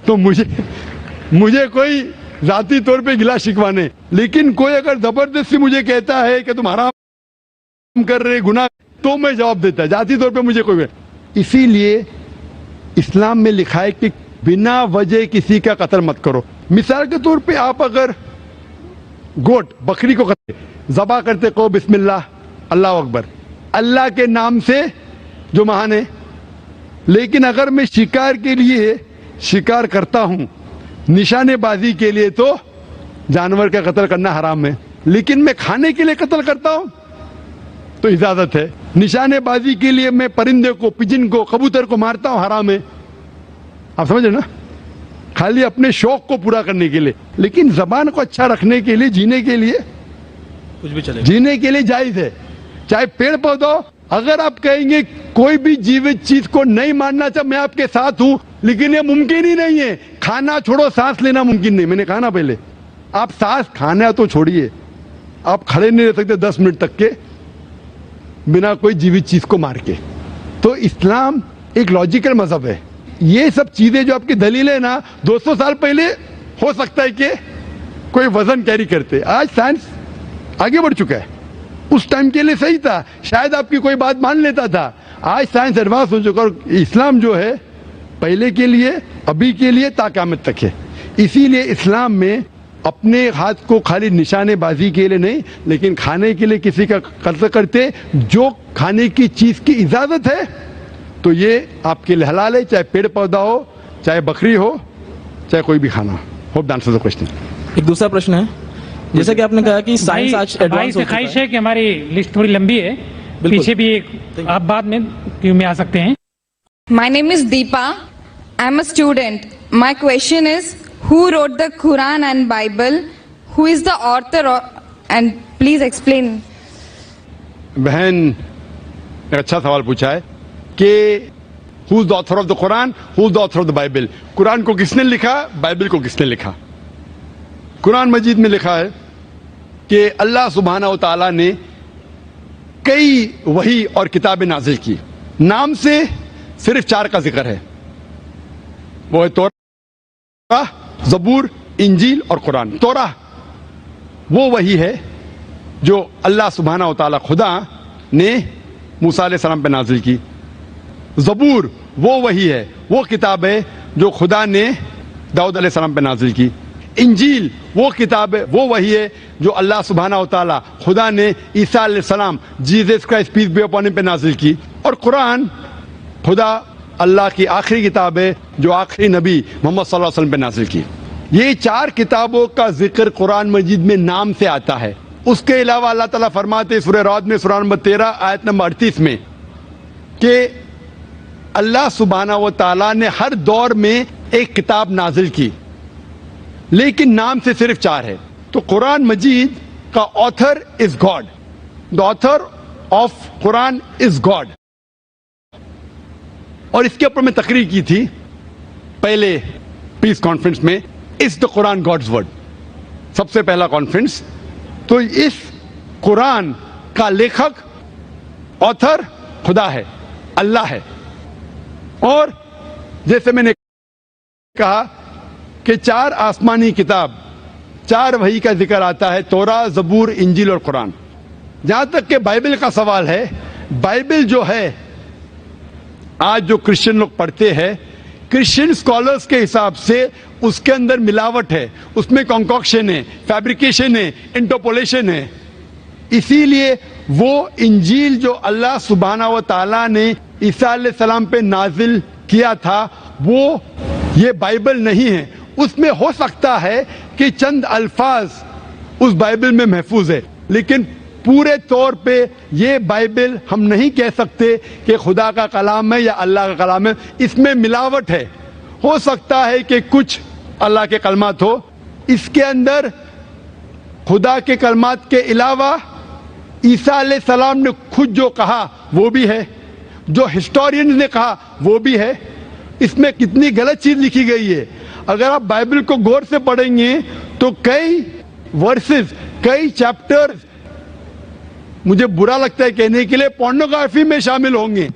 तो मुझे कोई जाती तौर पे गिला शिकवा नहीं। लेकिन कोई अगर जबरदस्ती मुझे कहता है कि तुम हराम कर रहे गुनाह, तो मैं जवाब देता, जाती तौर पे मुझे कोई। इसीलिए इस्लाम में लिखा है कि बिना वजह किसी का कत्ल मत करो। मिसाल के तौर पे आप अगर गोट बकरी को ज़बा करते को बिस्मिल्लाह अल्लाह अकबर, अल्लाह के नाम से जो महान है, लेकिन अगर मैं शिकार के लिए शिकार करता हूं, निशानेबाजी के लिए, तो जानवर का कत्ल करना हराम है। लेकिन मैं खाने के लिए कत्ल करता हूं तो इजाजत है। निशानेबाजी के लिए मैं परिंदे को, पिजन को, कबूतर को मारता हूं, हराम है। आप समझ रहे ना, खाली अपने शौक को पूरा करने के लिए। लेकिन जबान को अच्छा रखने के लिए, जीने के लिए कुछ भी चलेगा, जीने के लिए जायज है। चाहे पेड़ पौधा, अगर आप कहेंगे कोई भी जीवित चीज को नहीं मारना चाहिए, मैं आपके साथ हूं, लेकिन ये मुमकिन ही नहीं है। खाना छोड़ो, सांस लेना मुमकिन नहीं, मैंने कहा ना पहले, आप सांस खाना तो छोड़िए, आप खड़े नहीं रह सकते 10 मिनट तक के बिना कोई जीवित चीज को मार के। तो इस्लाम एक लॉजिकल मजहब है। ये सब चीजें जो आपकी दलील है ना, 200 साल पहले हो सकता है कि कोई वजन कैरी करते। आज साइंस आगे बढ़ चुका है, उस टाइम के लिए सही था, शायद आपकी कोई बात मान लेता था। आज साइंस एडवांस हो चुका और इस्लाम जो है पहले के लिए, अभी के लिए, ता क़यामत तक है। इसीलिए इस्लाम में अपने हाथ को खाली निशानेबाजी के लिए नहीं, लेकिन खाने के लिए किसी का कत्ल करते, जो खाने की चीज की इजाजत है तो ये आपके लिए हलाल है, चाहे पेड़ पौधा हो, चाहे बकरी हो, चाहे कोई भी खाना हो। Hope that answers the question. एक दूसरा प्रश्न है, जैसा कि आपने कहा कि साइंस आज भाई एडवांस से हो चुका ख्वाहिश है। है कि हमारी लिस्ट थोड़ी लंबी है, पीछे भी एक आप बाद में क्यों में आ सकते हैं। My name is Deepa. I'm a student. My question is, who wrote the Quran and Bible? Who is the author? And please explain. बहन एक अच्छा सवाल पूछा है कि who is the author of the Quran, who is the author of the Bible. Quran को किसने लिखा, बाइबल को किसने लिखा। कुरान मजीद में लिखा है कि अल्लाह सुब्हाना व तआला ने कई वही और किताबें नाजिल की। नाम से सिर्फ 4 का जिक्र है, वो है तौराह, ज़बूर, इंजील और कुरान। तौराह वो वही है जो अल्लाह सुब्हाना व तआला खुदा ने मूसा अलैहिस्सलाम पे नाजिल की। ज़बूर वो वही है, वो किताब है जो खुदा ने दाऊद अलैहिस्सलाम पे नाजिल की। इंजील वो किताब है, वो वही है जो अल्लाह सुब्हाना व तआला खुदा ने ईसा अलैहिस्सलाम, Jesus Christ peace be upon him पे नाजिल की। और कुरान खुदा अल्लाह की आखिरी किताब है जो आखिरी नबी मोहम्मद सल्लल्लाहु अलैहि वसल्लम पे नाजिल की। ये 4 किताबों का जिक्र कुरान मजीद में नाम से आता है। उसके अलावा अल्लाह ताला फरमाते सूरह राद में सूरा नंबर 13 आयत नंबर 38 में कि अल्लाह सुब्हाना व तआला ने हर दौर में एक किताब नाजिल की, लेकिन नाम से सिर्फ 4 है। तो कुरान मजीद का author is God, the author of Quran is God. और इसके ऊपर मैं तकरीर की थी पहले पीस कॉन्फ्रेंस में, is the Quran God's word, सबसे पहला कॉन्फ्रेंस। तो इस कुरान का लेखक, ऑथर खुदा है, अल्लाह है। और जैसे मैंने कहा कि 4 आसमानी किताब, 4 वही का जिक्र आता है, तौरा, ज़बूर, इंजील और कुरान। जहां तक कि बाइबल का सवाल है, बाइबल जो है आज जो क्रिश्चियन लोग पढ़ते हैं, क्रिश्चियन स्कॉलर्स के हिसाब से उसके अंदर मिलावट है, उसमें कॉन्कॉक्शन है, फैब्रिकेशन है, इंटरपोलेशन है। इसीलिए वो इंजील जो अल्लाह सुब्हाना व तआला ने ईसा अलैहिस्सलाम पे नाजिल किया था, वो ये बाइबल नहीं है। उसमें हो सकता है कि चंद अल्फाज उस बाइबल में महफूज है, लेकिन पूरे तौर पे ये बाइबल हम नहीं कह सकते कि खुदा का कलाम है या अल्लाह का कलाम है। इसमें मिलावट है। हो सकता है कि कुछ अल्लाह के कलमात हो, इसके अंदर खुदा के कलमात के अलावा ईसा अलैहिस्सलाम ने खुद जो कहा वो भी है, जो हिस्टोरियन ने कहा वो भी है। इसमें कितनी गलत चीज लिखी गई है। अगर आप बाइबल को गौर से पढ़ेंगे तो कई वर्सेस, कई चैप्टर्स, मुझे बुरा लगता है कहने के लिए, पोर्नोग्राफी में शामिल होंगे।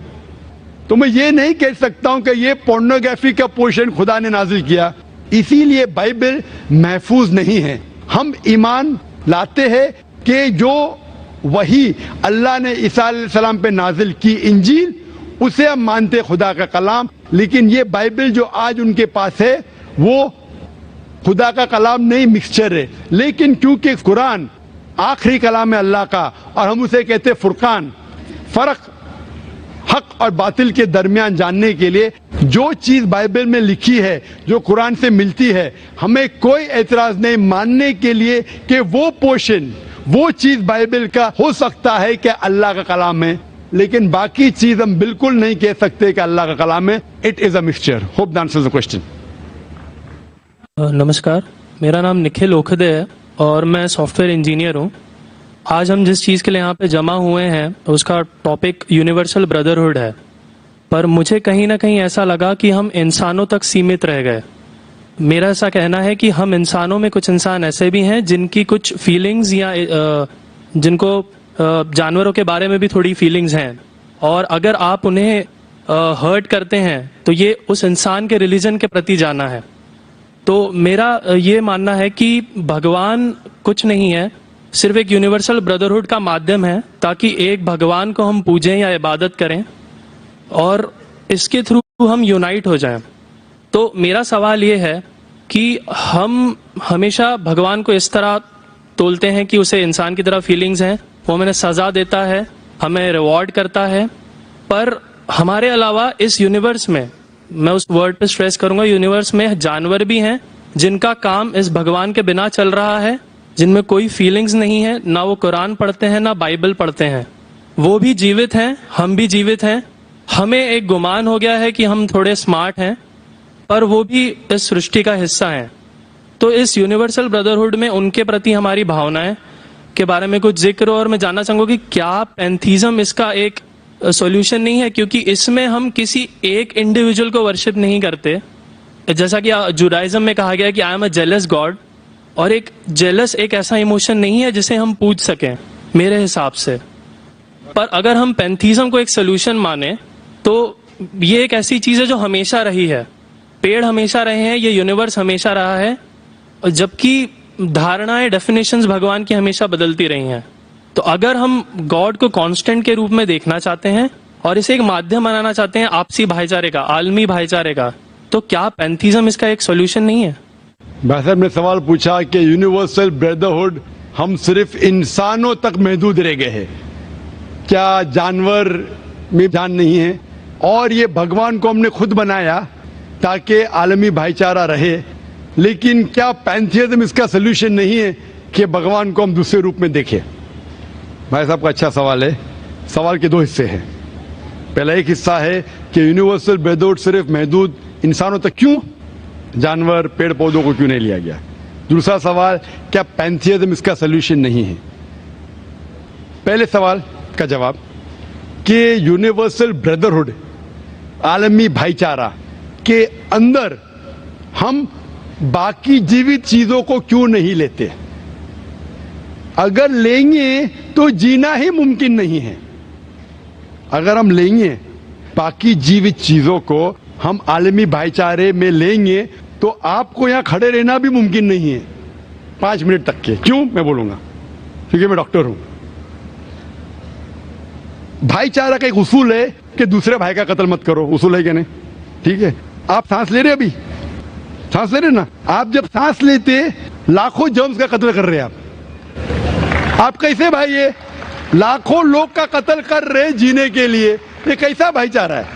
तो मैं ये नहीं कह सकता हूं कि ये पोर्नोग्राफी का पोर्शन खुदा ने नाजिल किया। इसीलिए बाइबल महफूज नहीं है। हम ईमान लाते हैं कि जो वही अल्लाह ने ईसा अलैहिस्सलाम पे नाजिल की इंजील, उसे हम मानते खुदा का कलाम। लेकिन ये बाइबल जो आज उनके पास है वो खुदा का कलाम नहीं, मिक्सचर है। लेकिन क्योंकि कुरान आखिरी कलाम है अल्लाह का और हम उसे कहते फुरकान, फर्क हक और बातिल के दरमियान जानने के लिए जो चीज बाइबल में लिखी है, जो कुरान से मिलती है, हमें कोई एतराज नहीं मानने के लिए कि वो पोर्शन, वो चीज बाइबल का हो सकता है कि अल्लाह का कलाम है, लेकिन बाकी चीज हम बिल्कुल नहीं कह सकते कि अल्लाह का कलाम है। It is a mixture. Hope that answers the question. नमस्कार, मेरा नाम निखिल ओखदे है और मैं सॉफ्टवेयर इंजीनियर हूँ। आज हम जिस चीज़ के लिए यहाँ पे जमा हुए हैं उसका टॉपिक यूनिवर्सल ब्रदरहुड है, पर मुझे कहीं ना कहीं ऐसा लगा कि हम इंसानों तक सीमित रह गए। मेरा ऐसा कहना है कि हम इंसानों में कुछ इंसान ऐसे भी हैं जिनकी कुछ फीलिंग्स या जिनको जानवरों के बारे में भी थोड़ी फीलिंग्स हैं, और अगर आप उन्हें हर्ट करते हैं तो ये उस इंसान के रिलीजन के प्रति जाना है। تو میرا یہ ماننا ہے کہ بھگوان کچھ نہیں ہے, صرف ایک یونیورسل بردرہڈ کا مادھیم ہے تاکہ ایک بھگوان کو ہم پوجیں یا عبادت کریں اور اس کے تھرو ہم یونائٹ ہو جائیں. تو میرا سوال یہ ہے کہ ہم ہمیشہ بھگوان کو اس طرح تولتے ہیں کہ اسے انسان کی طرح فیلنگز ہیں, وہ ہمیں سزا دیتا ہے, ہمیں ریوارڈ کرتا ہے, پر ہمارے علاوہ اس یونیورس میں, میں اس ورڈ پہ سٹریس کروں گا, یونیورس میں جانور بھی ہیں جن کا کام اس بھگوان کے بنا چل رہا ہے, جن میں کوئی فیلنگز نہیں ہے, نہ وہ قرآن پڑھتے ہیں نہ بائبل پڑھتے ہیں, وہ بھی جیوت ہیں, ہم بھی جیوت ہیں. ہمیں ایک گمان ہو گیا ہے کہ ہم تھوڑے اسمارٹ ہیں, پر وہ بھی اس سرشٹی کا حصہ ہیں. تو اس یونیورسل بردرہڈ میں ان کے پرتی ہماری بھاونائیں کے بارے میں کچھ ذکر ہو, اور میں جاننا چاہوں گا کہ کیا پینتھیزم اس کا ایک سولوشن نہیں ہے, کیونکہ اس میں ہم کسی ایک انڈیویجول کو ورشپ نہیں کرتے, جیسا کہ جوڈائزم میں کہا گیا کہ I am a jealous God, اور ایک جیلس ایک ایسا ایموشن نہیں ہے جسے ہم پوج سکیں میرے حساب سے. پر اگر ہم پینتھیزم کو ایک سولوشن مانیں تو یہ ایک ایسی چیز ہے جو ہمیشہ رہی ہے, پیڑ ہمیشہ رہے ہیں, یہ یونیورس ہمیشہ رہا ہے, اور جبکہ دھارنائیں ڈیفینیشنز بھگوان کی ہمیشہ بدلتی رہی ہیں. تو اگر ہم گاڈ کو کانسٹنٹ کے روپ میں دیکھنا چاہتے ہیں اور اسے ایک مادھیم بنانا چاہتے ہیں آپسی بھائی چارے کا, عالمی بھائی چارے کا, تو کیا پینتھیزم اس کا ایک سولوشن نہیں ہے؟ بھائی صاحب نے سوال پوچھا کہ یونیورسل بردرہڈ ہم صرف انسانوں تک محدود رہ گئے ہیں, کیا جانور میں جان نہیں ہے, اور یہ بھگوان کو ہم نے خود بنایا تاکہ عالمی بھائی چارہ رہے, لیکن کیا پینتھیزم اس کا سولوشن نہیں ہے کہ بھگوان کو ہم دوسرے روپ میں دیکھیں؟ بھائی صاحب کا اچھا سوال ہے. سوال کے دو حصے ہیں. پہلا ایک حصہ ہے کہ یونیورسل بردرہڈ صرف محدود انسانوں تک کیوں, جانور پیڑ پودوں کو کیوں نہیں لیا گیا؟ دوسرا سوال, کیا پینتھیزم اس کا سولوشن نہیں ہے؟ پہلے سوال کا جواب کہ یونیورسل بردرہڈ عالمی بھائی چارہ کے اندر ہم باقی جیوت چیزوں کو کیوں نہیں لیتے؟ اگر لیں گے تو جینا ہی ممکن نہیں ہے. اگر ہم لیں گے باقی جیوت چیزوں کو, ہم عالمی بھائی چارے میں لیں گے, تو آپ کو یہاں کھڑے رہنا بھی ممکن نہیں ہے 5 منٹ تک کے. کیوں؟ میں بولوں گا, کیونکہ میں ڈاکٹر ہوں. بھائی چارہ کا ایک اصول ہے کہ دوسرے بھائی کا قتل مت کرو, اصول ہے کہ نہیں؟ ٹھیک ہے, آپ سانس لے رہے, ابھی سانس لے رہے نا, آپ جب سانس لیتے لاکھوں جرمز کا قتل کر رہے ہیں آپ کیسے بھائی, یہ لاکھوں لوگ کا قتل کر رہے جینے کے لیے, یہ کیسا بھائی چارہ ہے؟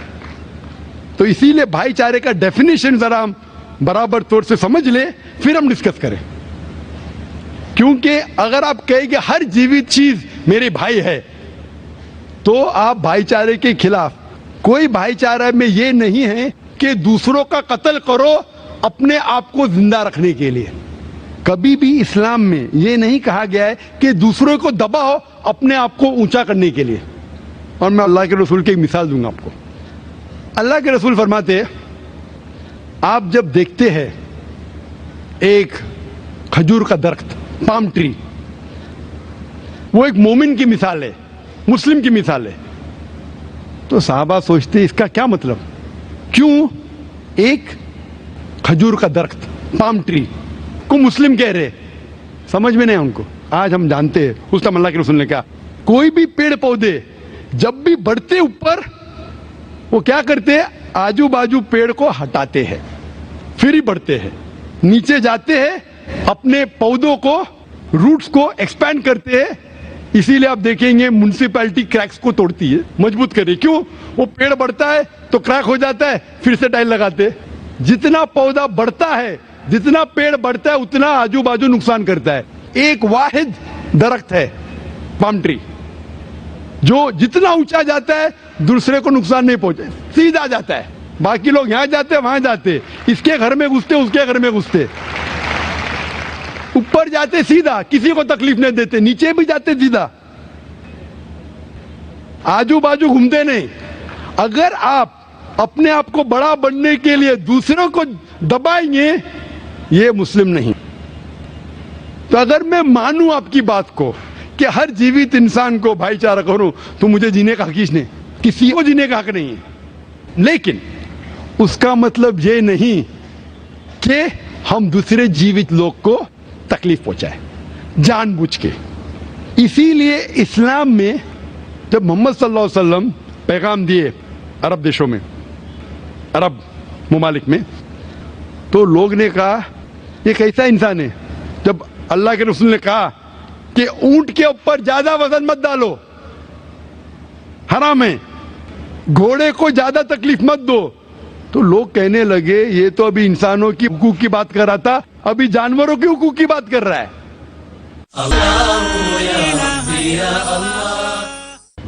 تو اسی لیے بھائی چارے کا ڈیفینیشن ذرا ہم برابر طور سے سمجھ لیں, پھر ہم ڈسکس کریں. کیونکہ اگر آپ کہیں کہ ہر جیوت چیز میرے بھائی ہے, تو آپ بھائی چارے کے خلاف. کوئی بھائی چارہ میں یہ نہیں ہے کہ دوسروں کا قتل کرو اپنے آپ کو زندہ رکھنے کے لیے. کبھی بھی اسلام میں یہ نہیں کہا گیا ہے کہ دوسروں کو دباؤ اپنے آپ کو اونچا کرنے کے لیے. اور میں اللہ کے رسول کی ایک مثال دوں گا آپ کو. اللہ کے رسول فرماتے ہیں, آپ جب دیکھتے ہیں ایک کھجور کا درخت, پام ٹری, وہ ایک مومن کی مثال ہے, مسلم کی مثال ہے, تو صحابہ سوچتے ہیں اس کا کیا مطلب, کیوں ایک کھجور کا درخت, پام ٹری کو مسلم کہہ رہے؟ سمجھ میں نہیں ان کو. آج ہم جانتے ہیں, اس ٹائم اللہ کے رسول نے کہا کوئی بھی پیڑ پودے جب بھی بڑھتے اوپر, وہ کیا کرتے ہیں, آجو باجو پیڑ کو ہٹاتے ہیں, پھر ہی بڑھتے ہیں. نیچے جاتے ہیں, اپنے پودوں کو, روٹس کو ایکسپینڈ کرتے ہیں. اسی لیے آپ دیکھیں گے میونسپلٹی کریکس کو توڑتی ہے, مضبوط کرے. کیوں؟ وہ پیڑ بڑھتا ہے تو کریک ہو جاتا ہے, پھر سے ٹائل لگاتے. جتنا پودا بڑھتا ہے, جتنا پیڑ بڑھتا ہے, اتنا آجو باجو نقصان کرتا ہے. ایک واحد درخت ہے پام ٹری, جو جتنا اونچا جاتا ہے دوسرے کو نقصان نہیں پہنچے, سیدھا جاتا ہے. باقی لوگ یہاں جاتے وہاں جاتے, اس کے گھر میں گھستے اس کے گھر میں گھستے, اوپر جاتے سیدھا, کسی کو تکلیف نہیں دیتے, نیچے بھی جاتے سیدھا, آجو باجو گھومتے نہیں. اگر آپ اپنے آپ کو بڑا بننے کے لیے دوسروں کو دبائیں گے, یہ مسلم نہیں. تو اگر میں مانوں آپ کی بات کو کہ ہر جیوت انسان کو بھائی چارہ کروں, تو مجھے جینے کا حق نہیں, کسی کو جینے کا حق نہیں ہے. لیکن اس کا مطلب یہ نہیں کہ हम दूसरे जीवित लोग को तकलीफ पहुंचाए जानबूझ के। इसीलिए इस्लाम में जब मोहम्मद सल्लल्लाहु अलैहि वसल्लम पैगाम दिए अरब देशों में, अरब मुमालिक में, तो लोग ने कहा ये कैसा इंसान है। जब अल्लाह के रसूल ने कहा कि ऊंट के ऊपर ज्यादा वजन मत डालो, हराम है, घोड़े को ज्यादा तकलीफ मत दो, तो लोग कहने लगे ये तो अभी इंसानों की हुकूक की बात कर रहा था, अभी जानवरों की हुकूक की बात कर रहा है।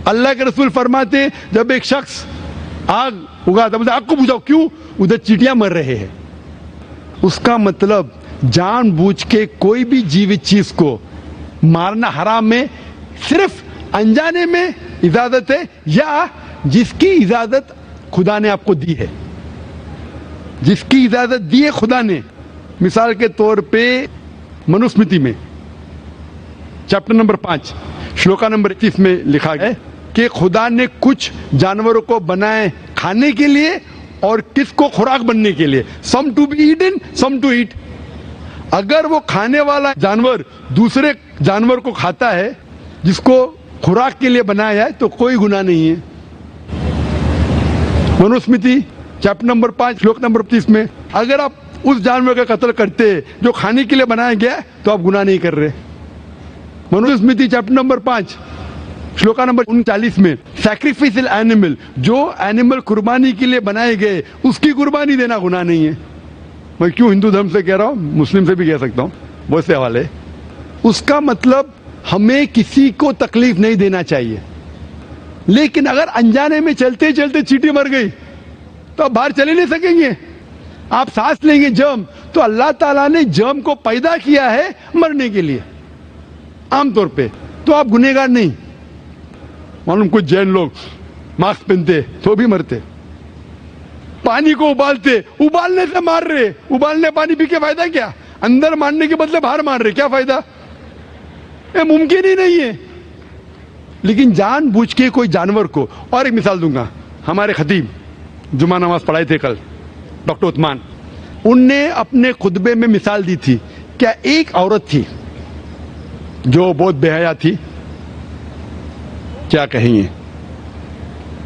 अल्लाह के रसूल फरमाते जब एक शख्स आग उगाता, बोलते आग को बुझाओ, क्यों? उधर चींटियां मर रहे हैं। उसका मतलब जानबूझ के कोई भी जीवित चीज को मारना हराम में, सिर्फ अनजाने में इजाजत है या जिसकी इजाजत खुदा ने आपको दी है, जिसकी इजाजत दी है खुदा ने। मिसाल के तौर पे मनुस्मृति में चैप्टर नंबर 5 श्लोका नंबर 31 में लिखा है कि खुदा ने कुछ जानवरों को बनाए खाने के लिए और किसको खुराक बनने के लिए, some to be eaten some to eat. अगर वो खाने वाला जानवर दूसरे जानवर को खाता है जिसको खुराक के लिए बनाया है तो कोई गुनाह नहीं है। मनुस्मृति चैप्टर नंबर 5 श्लोक नंबर 30 में अगर आप उस जानवर का कत्ल करते जो खाने के लिए बनाया गया तो आप गुनाह नहीं कर रहे। Manusmriti chapter number 5 shloka number 39 में सैक्रिफिशियल एनिमल, जो एनिमल कुर्बानी के लिए बनाए गए उसकी कुर्बानी देना गुनाह नहीं है। मैं क्यों हिंदू धर्म से कह रहा हूं, मुस्लिम से भी कह सकता हूं, बहुत से हवाले। उसका मतलब हमें किसी को तकलीफ नहीं देना चाहिए, लेकिन अगर अनजाने में चलते चलते चींटी मर गई तो आप बाहर चले नहीं सकेंगे, आप सांस लेंगे जर्म, तो अल्लाह ताला ने जर्म को पैदा किया है मरने के लिए आमतौर पे, तो आप गुनहगार नहीं। मालूम कुछ जैन लोग मास्क पहनते तो भी मरते, पानी को उबालते, उबालने से मार रहे, उबालने पानी पी के फायदा क्या, अंदर मारने के बदले बाहर मार रहे, क्या फायदा? ये मुमकिन ही नहीं है। लेकिन जानबूझ के कोई जानवर को, और एक मिसाल दूंगा, हमारे खतीब जुमा नमाज पढ़ाए थे कल डॉक्टर उस्मान, उनने अपने खुतबे में मिसाल दी थी। क्या एक औरत थी जो बहुत बेहया थी, क्या कहेंगे,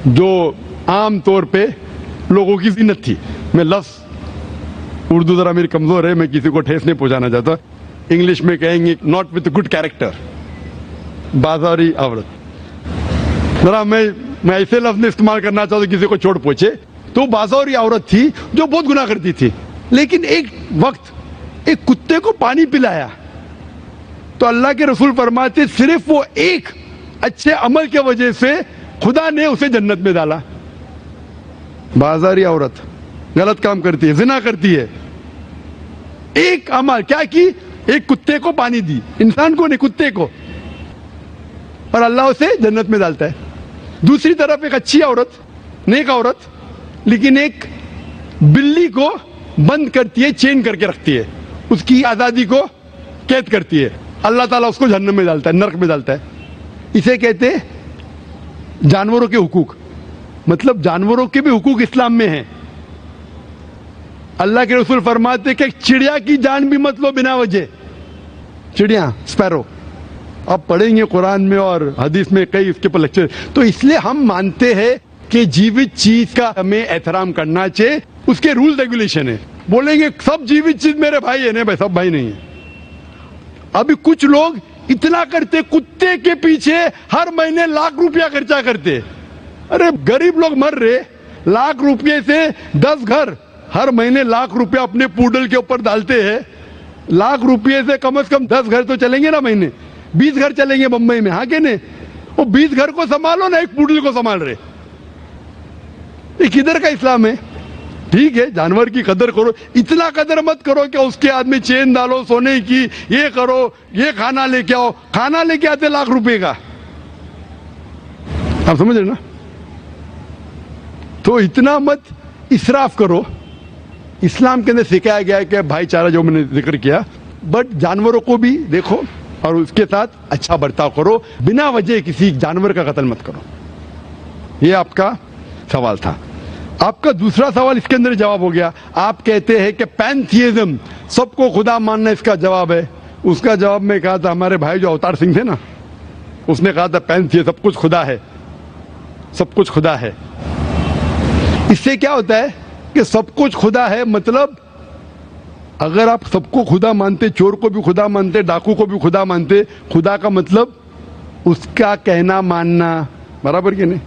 जो आम तौर पे लोगों की जीनत थी। मैं लफ्ज उर्दू जरा मेरी कमजोर है, मैं किसी को ठेस नहीं पहुंचाना चाहता, इंग्लिश में कहेंगे नॉट विथ गुड कैरेक्टर, बाजारी औरत। जरा मैं ऐसे लफ्ज नहीं इस्तेमाल करना चाहता किसी को चोट पहुंचे, तो बाजारी औरत थी जो बहुत गुनाह करती थी, लेकिन एक वक्त एक कुत्ते को पानी पिलाया तो अल्लाह के रसूल फरमाते सिर्फ वो एक अच्छे अमल के वजह से खुदा ने उसे जन्नत में डाला। बाजारी औरत गलत काम करती है, जिना करती है, एक अमल क्या की, एक कुत्ते को पानी दी, इंसान को नहीं कुत्ते को, और अल्लाह उसे जन्नत में डालता है। दूसरी तरफ एक अच्छी औरत, नेक औरत, लेकिन एक बिल्ली को बंद करती है, चेन करके रखती है, उसकी आजादी को कैद करती है, अल्लाह ताला उसको जहन्नम में डालता है, नरक में डालता है। इसे कहते हैं जानवरों के हुकूक। मतलब जानवरों के भी हुकूक इस्लाम में हैं। अल्लाह के रसूल फरमाते कि चिड़िया की जान भी मत लो बिना वजह, चिड़िया स्पैरो, आप पढ़ेंगे कुरान में और हदीस में कई इसके पर लेक्चर। तो इसलिए हम मानते हैं कि जीवित चीज का हमें एहतराम करना चाहिए, उसके रूल रेगुलेशन है। बोलेंगे सब जीवित चीज मेरे भाई है, नहीं भाई सब भाई नहीं है। अभी कुछ लोग इतना करते, कुत्ते के पीछे हर महीने लाख रुपया खर्चा करते। अरे गरीब लोग मर रहे, लाख रुपये से 10 घर हर महीने लाख रुपया अपने पूडल के ऊपर डालते हैं, लाख रुपये से कम 10 घर तो चलेंगे ना महीने, 20 घर चलेंगे बम्बई में, हाँ के नहीं? वो 20 घर को संभालो ना, एक पूडल को संभाल रहे। ये किधर का इस्लाम है? ठीक है जानवर की कदर करो, इतना कदर मत करो कि उसके हाथ में चेन डालो सोने की, ये करो, ये खाना लेके आओ, खाना लेके आते लाख रुपए का, आप समझ रहे ना? तो इतना मत इसराफ करो। इस्लाम के अंदर सिखाया गया है कि भाईचारा जो मैंने जिक्र किया, बट जानवरों को भी देखो और उसके साथ अच्छा बर्ताव करो, बिना वजह किसी जानवर का कत्ल मत करो। ये आपका सवाल था। आपका दूसरा सवाल इसके अंदर जवाब हो गया। आप कहते हैं कि पैंथियज्म, सबको खुदा मानना इसका जवाब है। उसका जवाब में कहा था, हमारे भाई जो अवतार सिंह थे ना, उसने कहा था पैंथ ये सब कुछ खुदा है, सब कुछ खुदा है। इससे क्या होता है कि सब कुछ खुदा है, मतलब अगर आप सबको खुदा मानते, चोर को भी खुदा मानते, डाकू को भी खुदा मानते, खुदा का मतलब उसका कहना मानना, बराबर कि नहीं,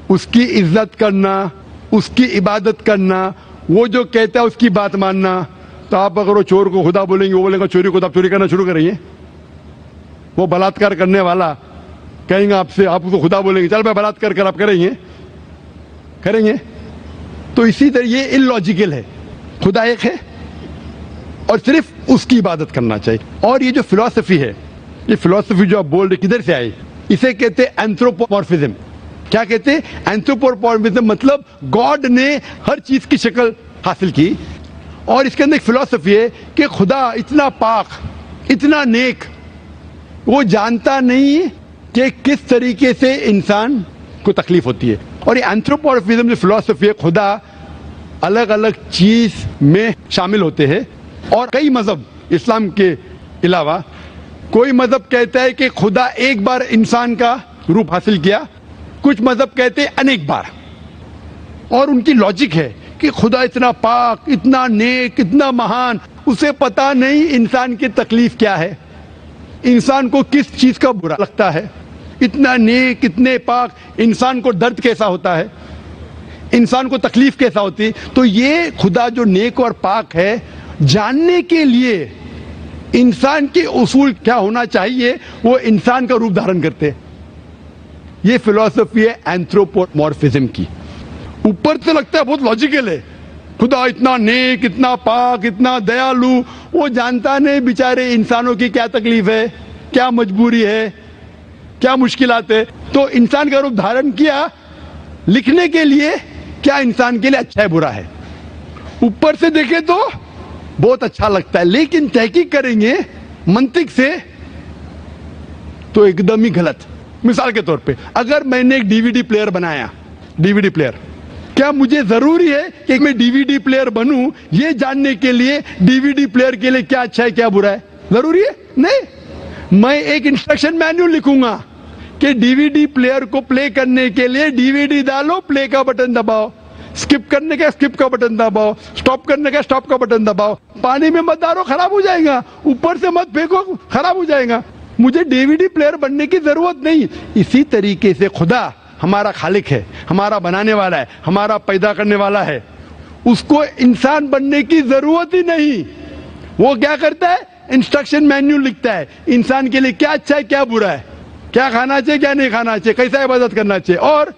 उसकी इज्जत करना, उसकी इबादत करना, वो जो कहता है उसकी बात मानना। तो आप अगर वो चोर को खुदा बोलेंगे, वो बोलेगा चोरी को, तो आप चोरी करना शुरू करेंगे। वो बलात्कार करने वाला कहेंगे आपसे, आप उसको खुदा बोलेंगे, चल मैं बलात्कार कर, आप करेंगे। तो इसी तरह ये इलॉजिकल है। खुदा एक है और सिर्फ उसकी इबादत करना चाहिए। और ये जो फिलॉसफी है, ये फिलॉसफी जो आप बोल रहे किधर से आई, इसे कहते हैं एंथ्रोपोमॉर्फिज्म। क्या कहते हैं? एंथ्रोपोमॉर्फिज्म, मतलब गॉड ने हर चीज की शक्ल हासिल की। और इसके अंदर एक फिलॉसफी है कि खुदा इतना पाक, इतना नेक, वो जानता नहीं कि किस तरीके से इंसान को तकलीफ होती है। और ये एंथ्रोपोमॉर्फिज्म जो फिलॉसफी है, खुदा अलग अलग चीज में शामिल होते हैं। और कई मजहब, इस्लाम के अलावा कोई मजहब कहता है कि खुदा एक बार इंसान का रूप हासिल किया, कुछ मजहब कहते हैं अनेक बार। और उनकी लॉजिक है कि खुदा इतना पाक, इतना नेक, इतना महान, उसे पता नहीं इंसान की तकलीफ क्या है, इंसान को किस चीज का बुरा लगता है। इतना नेक, इतने पाक, इंसान को दर्द कैसा होता है, इंसान को तकलीफ कैसा होती है। तो ये खुदा जो नेक और पाक है, जानने के लिए इंसान के उसूल क्या होना चाहिए, वो इंसान का रूप धारण करते हैं। ये फिलॉसफी है एंथ्रोपोमॉर्फिज्म की। ऊपर से लगता है बहुत लॉजिकल है, खुदा इतना नेक, इतना पाक, इतना दयालु, वो जानता नहीं बेचारे इंसानों की क्या तकलीफ है, क्या मजबूरी है, क्या मुश्किलात है। तो इंसान का रूप धारण किया लिखने के लिए, क्या इंसान के लिए अच्छा है बुरा है। ऊपर से देखे तो बहुत अच्छा लगता है, लेकिन तहकीक करेंगे मंतिक से तो एकदम ही गलत। मिसाल के तौर पे, अगर मैंने एक डीवीडी प्लेयर बनाया, डीवीडी प्लेयर, क्या मुझे जरूरी है कि मैं डीवीडी प्लेयर बनूं ये जानने के लिए डीवीडी प्लेयर के लिए क्या अच्छा है क्या बुरा है? जरूरी है? नहीं। मैं एक इंस्ट्रक्शन मैन्युअल लिखूंगा कि डीवीडी प्लेयर को प्ले करने के लिए डीवीडी डालो, प्ले का बटन दबाओ, स्किप करने का स्किप का बटन दबाओ, स्टॉप करने का स्टॉप का बटन दबाओ। पानी में मत डालो, खराब हो जाएगा, ऊपर से मत फेंको, खराब हो जाएगा। मुझे डीवीडी प्लेयर बनने की जरूरत नहीं। इसी तरीके से खुदा हमारा खालिक है, हमारा बनाने वाला है, हमारा पैदा करने वाला है, उसको इंसान बनने की जरूरत ही नहीं। वो क्या करता है? इंस्ट्रक्शन मैन्युअल लिखता है, इंसान के लिए क्या अच्छा है क्या बुरा है, क्या खाना चाहिए क्या नहीं खाना चाहिए, कैसा इबादत करना चाहिए। और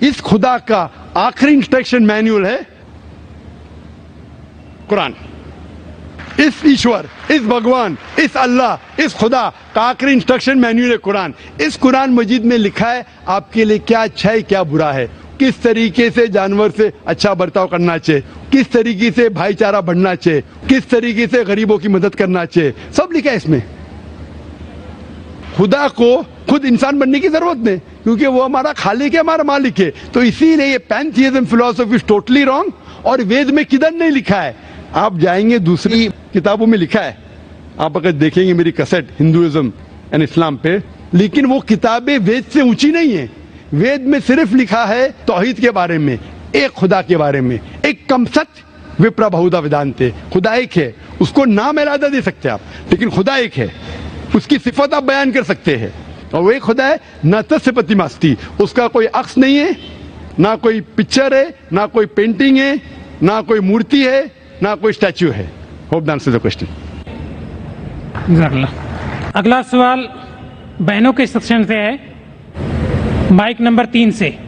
इस खुदा का आखिरी इंस्ट्रक्शन मैन्युअल है कुरान। इस ईश्वर, इस भगवान, इस अल्लाह, इस खुदा का आखिरी इंस्ट्रक्शन मैन्युअल है कुरान। इस कुरान मजीद में लिखा है आपके लिए क्या अच्छा है क्या बुरा है, किस तरीके से जानवर से अच्छा बर्ताव करना चाहिए, किस तरीके से भाईचारा बढ़ना चाहिए, किस तरीके से गरीबों की मदद करना चाहिए, सब लिखा है इसमें। खुदा को खुद इंसान बनने की जरूरत नहीं, क्योंकि वो हमारा खालिक है, हमारा मालिक है। तो इसीलिए ये पैंथियज्म फिलॉसफी इज टोटली रॉन्ग। और वेद में किधर नहीं लिखा है, आप जाएंगे दूसरी किताबों में लिखा है, आप अगर देखेंगे मेरी कैसेट हिंदुइज्म एंड इस्लाम पे, लेकिन वो किताबें वेद से ऊंची नहीं है। वेद में सिर्फ लिखा है तौहीद के बारे में, एक खुदा के बारे में, एक कम सत्य विप्रा बहुधा वेदांते, खुदा एक है, उसको नाम अलग दे सकते हैं आप, लेकिन खुदा एक है, उसकी सिफत आप बयान कर सकते हैं। और वो एक खुदा है, न तस्य प्रतिमास्ति, उसका कोई अक्स नहीं है, ना कोई पिक्चर है, ना कोई पेंटिंग है, ना कोई मूर्ति है, ना कोई स्टैच्यू है। Hope that answers the question. अगला सवाल बहनों के सेक्शन से है, माइक नंबर 3 से।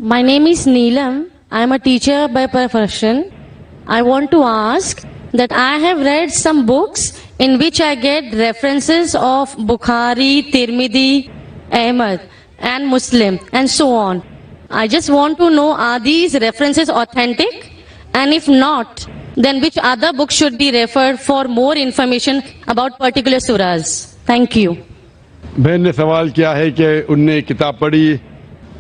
My name is Neelam. I am a teacher by profession. I want to ask that I have read some books in which I get references of Bukhari, Tirmidhi, Ahmad and Muslim and so on. I just want to know, are these references authentic? And if not, then which other books should be referred for more information about particular surahs? Thank you. बहन ने सवाल किया है कि उनने किताब पढ़ी,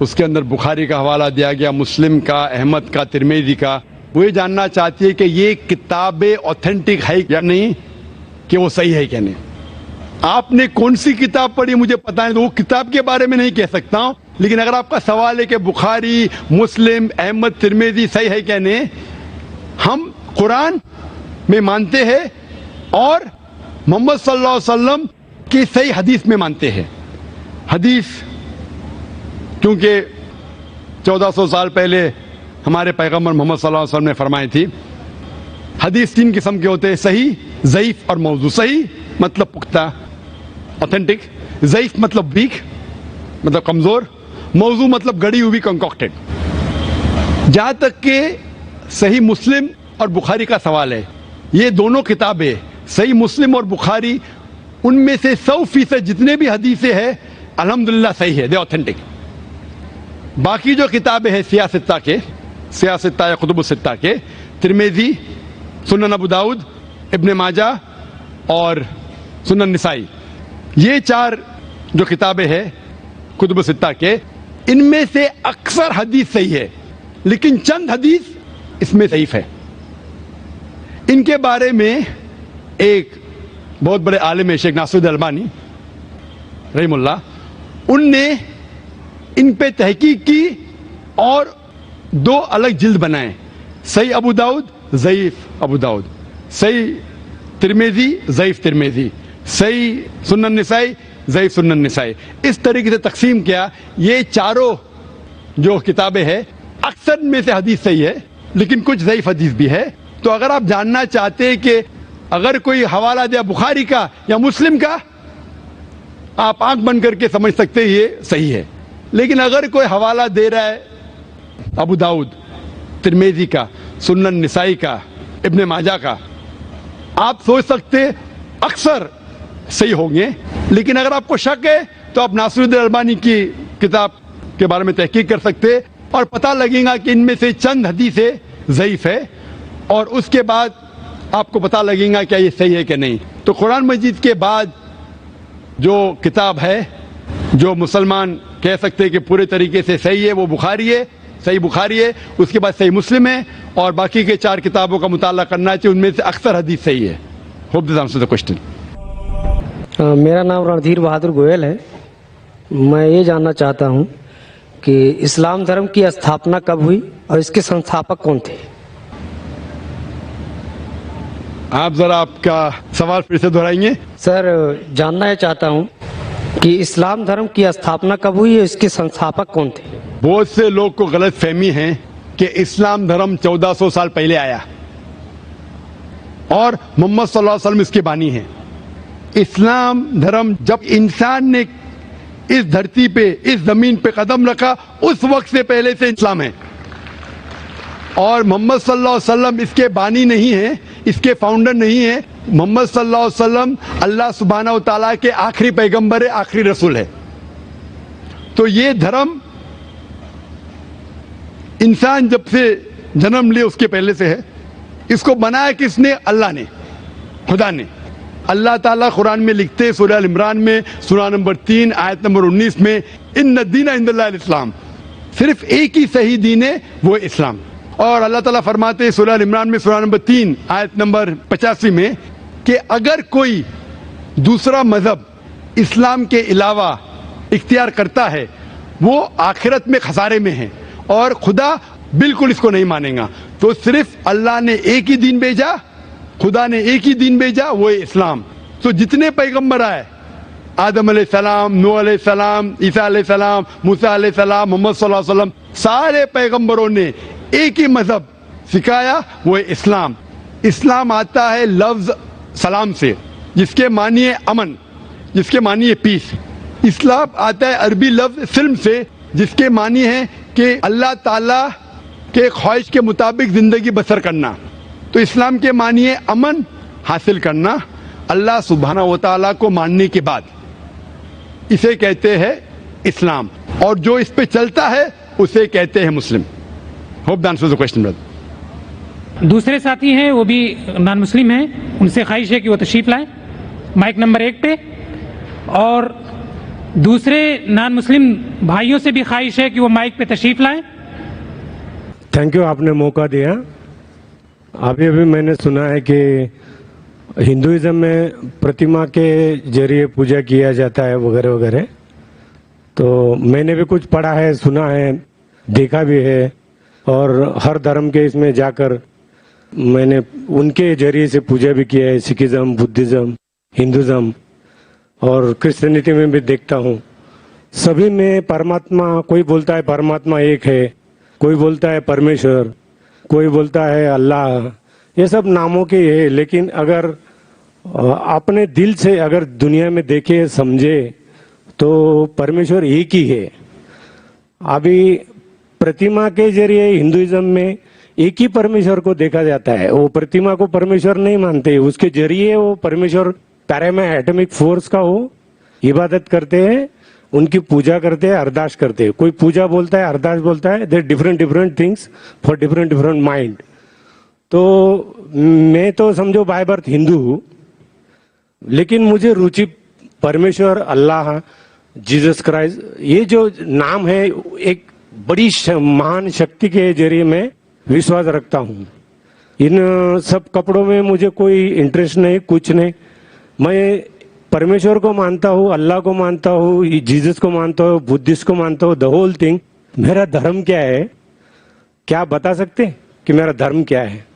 उसके अंदर बुखारी का हवाला दिया गया, मुस्लिम का, अहमद का, तिरमिज़ी का, वो ये जानना चाहती है कि ये किताबें ऑथेंटिक है या नहीं, कि वो सही है क्या नहीं। आपने कौन सी किताब पढ़ी मुझे पता है, तो वो किताब के बारे में नहीं कह सकता हूं, लेकिन अगर आपका सवाल है कि बुखारी, मुस्लिम, अहमद, तिरमिजी सही है क्या नहीं, हम कुरान में मानते हैं और मोहम्मद सल्लल्लाहु अलैहि वसल्लम की सही हदीस में मानते हैं। हदीस क्योंकि 1400 साल पहले हमारे पैगंबर मोहम्मद सल्लल्लाहु अलैहि वसल्लम ने फरमाई थी। हदीस 3 किस्म के होते हैं, सही, ज़ईफ और मौजू। सही मतलब पुख्ता, ऑथेंटिक, ज़ईफ मतलब वीक, मतलब कमजोर, मौजू मतलब गड़ी हुई, कंकॉक्टेड। जहां तक कि सही मुस्लिम और बुखारी का सवाल है, ये दोनों किताबें सही मुस्लिम और बुखारी, उनमें से 100% जितने भी हदीसें हैं अल्हम्दुलिल्लाह सही है, दे ऑथेंटिक। बाकी जो किताबें हैं सियासत्ता या कुतुब सित्ता के, तिरमिजी, सुनन अबू दाऊद, इब्ने माजा और सुनन निसाई, ये 4 जो किताबें हैं कुतुब सित्ता के, इनमें से अक्सर हदीस सही है, लेकिन चंद हदीस इसमें ज़ईफ है। इनके बारे में एक बहुत बड़े आलिम है शेख नासिरुद्दीन अल्बानी रहीमुल्लाह, उनने इन पे तहकीक की और 2 अलग जिल्द बनाए, सही अबू दाऊद, ज़ईफ अबू दाऊद, सही तिरमिजी, ज़ईफ तिरमिजी, सही सुनन निसाई, ज़ईफ सुनन निसाई। इस तरीके से तकसीम किया। ये चारों जो किताबें हैं अक्सर में से हदीस सही है, लेकिन कुछ ज़ईफ हदीस भी है। तो अगर आप जानना चाहते हैं कि अगर कोई हवाला दिया बुखारी का या मुस्लिम का, आप आंख बंद करके समझ सकते हैं ये सही है। लेकिन अगर कोई हवाला दे रहा है अबू दाऊद, तिरमिजी का, सुनन निसाई का, इब्ने माजा का, आप सोच सकते अक्सर सही होंगे। लेकिन अगर आपको शक है तो आप नासिरुद्दीन अल्बानी की किताब के बारे में तहकीक कर सकते और पता लगेगा कि इनमें से चंद हदीसें ज़ईफ है, और उसके बाद आपको पता लगेगा क्या ये सही है कि नहीं। तो कुरान मजीद के बाद जो किताब है जो मुसलमान कह सकते हैं कि पूरे तरीके से सही है, वो बुखारी है, सही बुखारी है। उसके बाद सही मुस्लिम है, और बाकी के 4 किताबों का मुताला करना चाहिए, उनमें से अक्सर हदीस सही है। Hope this answers the question. मेरा नाम रणधीर बहादुर गोयल है। मैं ये जानना चाहता हूँ कि इस्लाम धर्म की स्थापना कब हुई और इसके संस्थापक कौन थे? आप जरा आपका सवाल फिर से दोहराएंगे? सर, जानना ये चाहता हूँ कि इस्लाम धर्म की स्थापना कब हुई और इसके संस्थापक कौन थे? बहुत से लोग को गलत फहमी है कि इस्लाम धर्म 1400 साल पहले आया और मोहम्मद सल्लल्लाहु अलैहि वसल्लम इसके बानी हैं। इस्लाम धर्म जब इंसान ने इस धरती पे, इस जमीन पे कदम रखा, उस वक्त से पहले से इस्लाम है, और मोहम्मद सल्लल्लाहु अलैहि वसल्लम इसके बानी नहीं है, इसके फाउंडर नहीं है। मोहम्मद सल्लल्लाहु अलैहि वसल्लम अल्लाह सुब्हानहू व तआला के आखिरी पैगंबर है, आखिरी रसूल है। तो ये धर्म इंसान जब से जन्म लिए उसके पहले से है। इसको बनाया किसने? अल्लाह ने, खुदा ने। अल्लाह ताला कुरान में लिखते हैं, सूरह अल इमरान में सूरह नंबर 3 आयत नंबर 19 में, इन्न दीना इंदल्लाहिल इस्लाम, सिर्फ एक ही सही दीन है, वो इस्लाम। और अल्लाह ताला फरमाते हैं सूरह अल इमरान में सूरह नंबर 3 आयत नंबर 85 में कि अगर कोई दूसरा मजहब इस्लाम के अलावा इख्तियार करता है वो आखिरत में खसारे में है और खुदा बिल्कुल इसको नहीं मानेगा। तो सिर्फ अल्लाह ने एक ही दीन भेजा, खुदा ने एक ही दीन भेजा, वो है इस्लाम। तो जितने पैगंबर आए, आदम अलैहिस्सलाम, नूह अलैहिस्सलाम, ईसा अलैहिस्सलाम, मूसा अलैहिस्सलाम, मोहम्मद सल्लल्लाहु अलैहि वसल्लम, सारे पैगंबरों ने एक ही मजहब सिखाया, वो है इस्लाम। इस्लाम आता है लफ्ज सलाम से, जिसके मानी है अमन, जिसके मानी है पीस। इस्लाम आता है अरबी लफ्ज सिल्म से, जिसके मानी है कि अल्लाह ताला के ख्वाहिश के मुताबिक जिंदगी बसर करना। तो इस्लाम के मानी है अमन हासिल करना अल्लाह सुब्हानहू व तआला को मानने के बाद, इसे कहते हैं इस्लाम। और जो इस पे चलता है उसे कहते हैं मुस्लिम। Hope the answer the question brother. दूसरे साथी हैं, वो भी नॉन मुस्लिम हैं, उनसे ख्वाहिश है कि वो तशरीफ लाएं माइक नंबर 1 पे, और दूसरे नॉन मुस्लिम भाइयों से भी ख्वाहिश है कि वो माइक पे तशरीफ लाएं। थैंक यू, आपने मौका दिया। अभी अभी मैंने सुना है कि हिंदुइज्म में प्रतिमा के जरिए पूजा किया जाता है वगैरह वगैरह, तो मैंने भी कुछ पढ़ा है, सुना है, देखा भी है, और हर धर्म के इसमें जाकर मैंने उनके जरिए से पूजा भी किया है, सिखिज्म, बुद्धिज्म, हिंदुज्म और क्रिश्चियनिटी में भी देखता हूँ। सभी में परमात्मा, कोई बोलता है परमात्मा एक है, कोई बोलता है परमेश्वर, कोई बोलता है अल्लाह, ये सब नामों के है, लेकिन अगर अपने दिल से अगर दुनिया में देखे समझे तो परमेश्वर एक ही है। अभी प्रतिमा के जरिए हिंदुइज्म में एक ही परमेश्वर को देखा जाता है, वो प्रतिमा को परमेश्वर नहीं मानते, उसके जरिए वो परमेश्वर पैरामा एटॉमिक फोर्स का वो इबादत करते हैं, उनकी पूजा करते हैं, अरदास करते हैं। कोई पूजा बोलता है, अरदास बोलता है, there different things for different mind. तो मैं तो समझो बाय बर्थ हिंदू हूँ, लेकिन मुझे रुचि परमेश्वर, अल्लाह, जीसस क्राइस्ट, ये जो नाम है एक बड़ी महान शक्ति के जरिए मैं विश्वास रखता हूँ। इन सब कपड़ों में मुझे कोई इंटरेस्ट नहीं, कुछ नहीं। मैं परमेश्वर को मानता हूँ, अल्लाह को मानता हूँ, जीसस को मानता हूँ, बुद्धिस्ट को मानता हूँ, द होल थिंग। मेरा धर्म क्या है, क्या आप बता सकते हैं कि मेरा धर्म क्या है?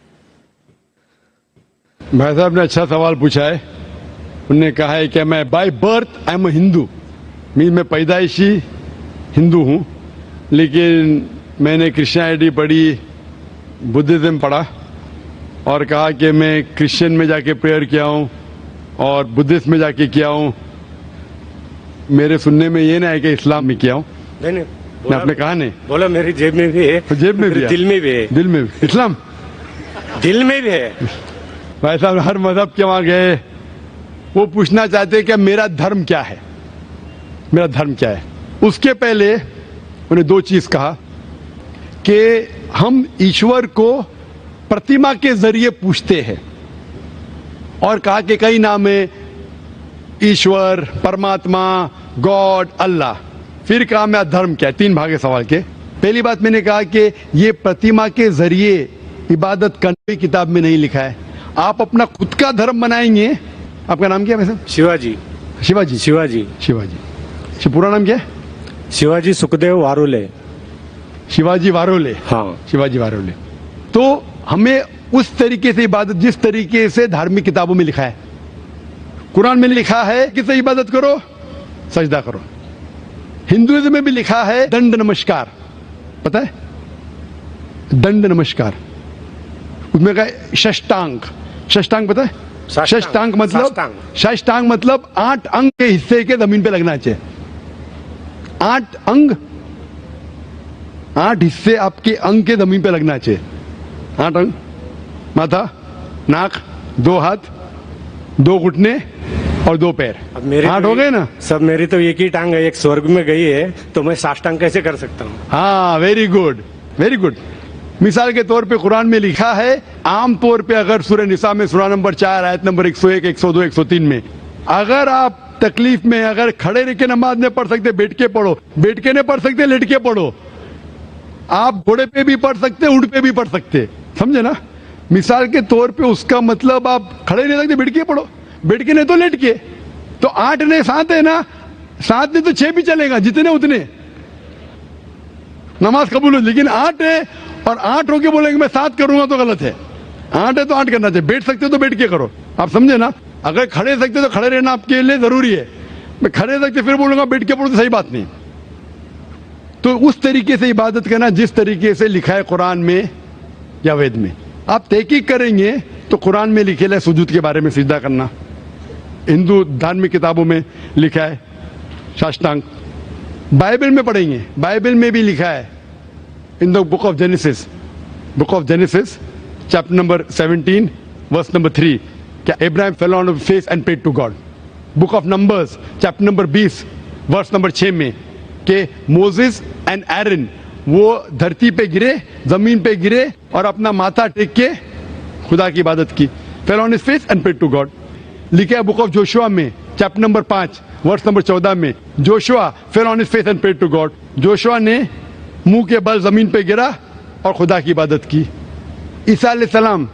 भाई साहब ने अच्छा सवाल पूछा है। उन्होंने कहा है कि मैं by birth I am Hindu, मैं पैदाइशी हिंदू हूँ, लेकिन मैंने क्रिश्चियनिटी पढ़ी, बुद्धिज्म पढ़ा, और कहा कि मैं क्रिश्चियन में जाके प्रेयर किया हूँ और बुद्धिस्ट में जाके किया हूँ। मेरे सुनने में ये ना है कि इस्लाम में किया हूँ। नहीं, आपने कहा नहीं, बोला मेरी जेब में भी है, जेब में भी है, दिल में भी है, दिल में भी, इस्लाम दिल में भी है। भाई साहब हर मजहब के वहां गए, वो पूछना चाहते कि मेरा धर्म क्या है, मेरा धर्म क्या है। उसके पहले उन्हें दो चीज कहा कि हम ईश्वर को प्रतिमा के जरिए पूछते हैं, और कहा कि कई नाम है, ईश्वर, परमात्मा, गॉड, अल्लाह। फिर कहा मेरा धर्म क्या है। तीन भाग है सवाल के। पहली बात मैंने कहा कि ये प्रतिमा के जरिए इबादत करने की किताब में नहीं लिखा है, आप अपना खुद का धर्म बनाएंगे। आपका नाम क्या है वैसे? शिवाजी। शिवाजी, शिवाजी, शिवाजी। पूरा नाम क्या है? शिवाजी सुखदेव वारोले। शिवाजी वारोले। हाँ, शिवाजी वारोले। तो हमें उस तरीके से इबादत, जिस तरीके से धार्मिक किताबों में लिखा है, कुरान में लिखा है कि से इबादत करो, सजदा करो। हिंदुइज्म में भी लिखा है दंड नमस्कार, पता है? दंड नमस्कार। उसमें कहा षष्टांग, षष्टांग पता है? षष्टांग मतलब 8 अंग के हिस्से के जमीन पे लगना चाहिए। 8 अंग, 8 हिस्से आपके अंग के जमीन पे लगना चाहिए। 8 अंग, माथा, नाक, 2 हाथ, 2 घुटने और 2 पैर। अब मेरे 8 हो गए ना सब? मेरी तो एक ही टांग है, एक स्वर्ग में गई है, तो मैं साष्टांग कैसे कर सकता हूँ? हाँ, वेरी गुड, वेरी गुड। मिसाल के तौर पे कुरान में लिखा है, आम तौर पे अगर सूरह निसा में सूरा नंबर 4 आयत नंबर 101, 102, 103 में, अगर आप तकलीफ में अगर खड़े रह के नमाज नहीं पढ़ सकते, बैठ के पढ़ो, बैठ के नहीं पढ़ सकते, लेट के पढ़ो। आप घोड़े पे भी पढ़ सकते, ऊंट पे भी पढ़ सकते, समझे ना? मिसाल के तौर पे उसका मतलब आप खड़े नहीं सकते, बैठ के पढ़ो, बैठ के नहीं तो लेट के। तो 8 ने 7 है ना, 7 ने तो 6 भी चलेगा, जितने उतने नमाज कबूल हो। लेकिन 8 है और 8 होके बोलेंगे मैं 7 करूंगा तो गलत है। 8 है तो 8 करना चाहिए। बैठ सकते तो बैठ के करो, आप समझे ना? अगर खड़े सकते तो खड़े रहना आपके लिए जरूरी है। मैं खड़े सकते फिर बोलूंगा बैठ के पढ़ो तो सही बात नहीं। तो उस तरीके से इबादत करना जिस तरीके से लिखा है कुरान में या वेद में। आप तहकीक करेंगे तो कुरान में लिखे है सुजूद के बारे में, सिजदा करना। हिंदू धार्मिक किताबों में लिखा है साष्टांग। बाइबल में पढ़ेंगे, बाइबल में भी लिखा है in the book of Genesis, chapter number 17 verse number 3, क्या Ibrahim fell on his face and prayed to God. Book of Numbers chapter number 20 verse number 6 में कि मोसेस एंड एरन वो धरती पे गिरे, जमीन पे गिरे और अपना माथा टेक के खुदा की इबादत की। Fell on his face and prayed to God. लिखा है बुक ऑफ जोशुआ में चैप्टर नंबर 5 वर्स नंबर 14 में, Joshua fell on his face and prayed to God. Joshua ने मुंह के बल जमीन पे गिरा और खुदा की इबादत की। ईसा अलैहिस्सलाम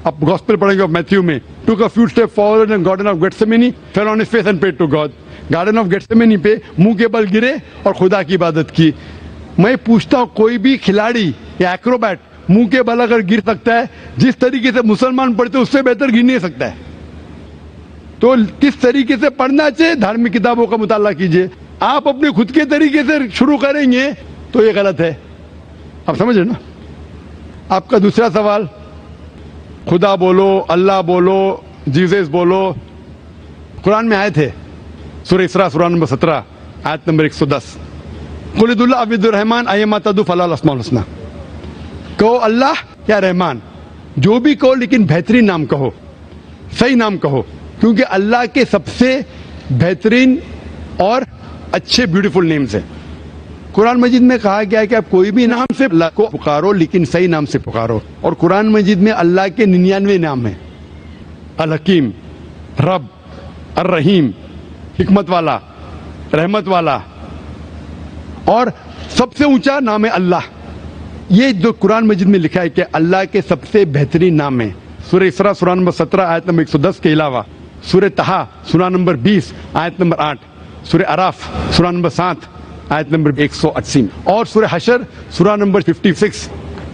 आप गॉस्पेल पढ़ेंगे मैथ्यू में, took a few steps forward in garden of Gethsemane, fell on his face and prayed to God. Garden of Gethsemane पे मुंह के बल गिरे और खुदा की इबादत की। मैं पूछता हूं, कोई भी खिलाड़ी या एक्रोबैट मुंह के बल अगर गिर सकता है, जिस तरीके से मुसलमान पढ़ते उससे बेहतर गिर नहीं सकता है। तो किस तरीके से पढ़ना चाहिए, धार्मिक किताबों का मुताला कीजिए। आप अपने खुद के तरीके से शुरू करेंगे तो ये गलत है। आप समझ रहे ना? आपका दूसरा सवाल, खुदा बोलो, अल्लाह बोलो, जीसस बोलो, कुरान में आए थे, सूरह इसरा सूरह नंबर 17 आयत नंबर 110, कुलिदुल्लाह अब्दुर रहमान अय्यमा तदु फलाल अस्माउल हुस्ना। कहो अल्लाह या रहमान, जो भी कहो, लेकिन बेहतरीन नाम कहो, सही नाम कहो, क्योंकि अल्लाह के सबसे बेहतरीन और अच्छे ब्यूटीफुल नेम्स हैं। कुरान मजीद में कहा गया है कि आप कोई भी नाम से अल्लाह को पुकारो, लेकिन सही नाम से पुकारो। और कुरान मजीद में अल्लाह के 99 नाम हैं, अल हकीम, रब, अर रहीम, हिकमत वाला, रहमत वाला, और सबसे ऊंचा नाम है अल्लाह। ये जो कुरान मजीद में लिखा है कि अल्लाह के सबसे बेहतरीन नाम है। सूरह इसरा सूरह नंबर 17 आयत नंबर 110 के अलावा सूरह तहा सूरह नंबर 20 आयत नंबर 8, सूरह अराफ सूरह नंबर 7 आयत नंबर 180 और सूरह हशर सूरह नंबर 56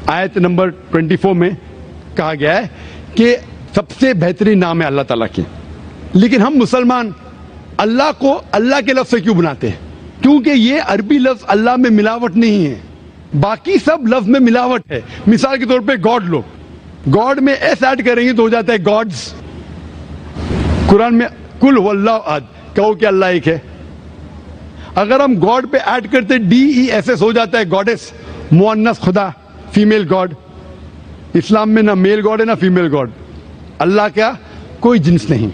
आयत नंबर 24 में कहा गया है कि सबसे बेहतरीन नाम है अल्लाह ताला के। लेकिन हम मुसलमान अल्लाह को अल्लाह के लफ्ज से क्यों बनाते हैं? क्योंकि ये अरबी लफ्ज अल्लाह में मिलावट नहीं है, बाकी सब लफ्ज में मिलावट है। मिसाल के तौर पे गॉड लो, गॉड में एस ऐड करेंगे तो हो जाता है गॉड्स। कुरान में कुल हुवल्लाहु अहद, कहो कि अल्लाह एक है। अगर हम गॉड पे ऐड करते DESS हो जाता है गॉडेस, मुअन्नस खुदा, फीमेल गॉड। इस्लाम में ना मेल गॉड है ना फीमेल गॉड। अल्लाह क्या कोई जिन्स नहीं।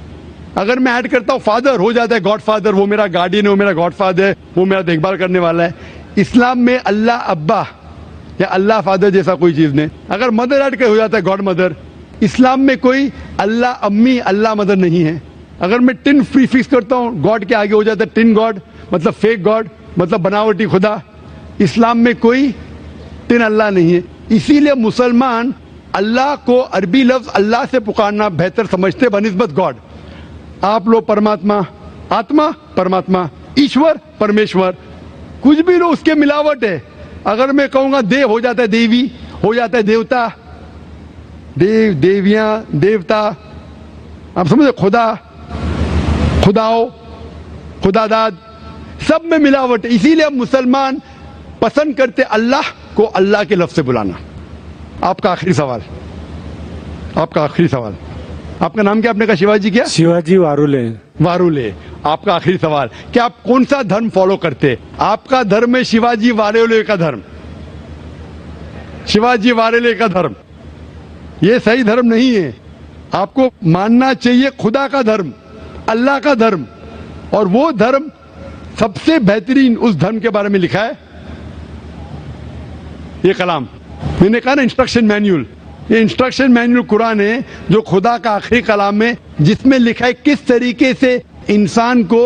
अगर मैं ऐड करता हूं फादर, हो जाता है गॉड फादर, वो मेरा गार्डियन है, वो मेरा गॉड फादर है, वो मेरा देखभाल करने वाला है। इस्लाम में अल्लाह अब्बा या अल्लाह फादर जैसा कोई चीज नहीं। अगर मदर ऐड कर हो जाता है गॉड मदर। इस्लाम में कोई अल्लाह अम्मी अल्लाह मदर नहीं है। अगर मैं टिन प्रीफिक्स करता हूं गॉड के आगे हो जाता है टिन गॉड, मतलब फेक गॉड, मतलब बनावटी खुदा। इस्लाम में कोई टिन अल्लाह नहीं है। इसीलिए मुसलमान अल्लाह को अरबी लफ्ज अल्लाह से पुकारना बेहतर समझते बनिस्बत गॉड। आप लोग परमात्मा, आत्मा परमात्मा, ईश्वर परमेश्वर, कुछ भी लो उसके मिलावट है। अगर मैं कहूंगा देव हो जाता है देवी, हो जाता है देवता, देव देवियां देवता, आप समझे, खुदा खुदाओ खुदादाद, सब में मिलावट है। इसीलिए मुसलमान पसंद करते अल्लाह को अल्लाह के लफ्ज से बुलाना। आपका आखिरी सवाल, आपका आखिरी सवाल, आपका नाम क्या? आपने कहा शिवाजी क्या? शिवाजी वारुले। वारुले, आपका आखिरी सवाल, कि आप कौन सा धर्म फॉलो करते? आपका धर्म है शिवाजी वारुले का धर्म, शिवाजी वारुले का धर्म। ये सही धर्म नहीं है। आपको मानना चाहिए खुदा का धर्म, अल्लाह का धर्म, और वो धर्म सबसे बेहतरीन उस धर्म के बारे में लिखा है ये कलाम। मैंने कहा ना इंस्ट्रक्शन मैन्यूल, ये इंस्ट्रक्शन मैन्यूल कुरान है जो खुदा का आखिरी कलाम है, जिसमें लिखा है किस तरीके से इंसान को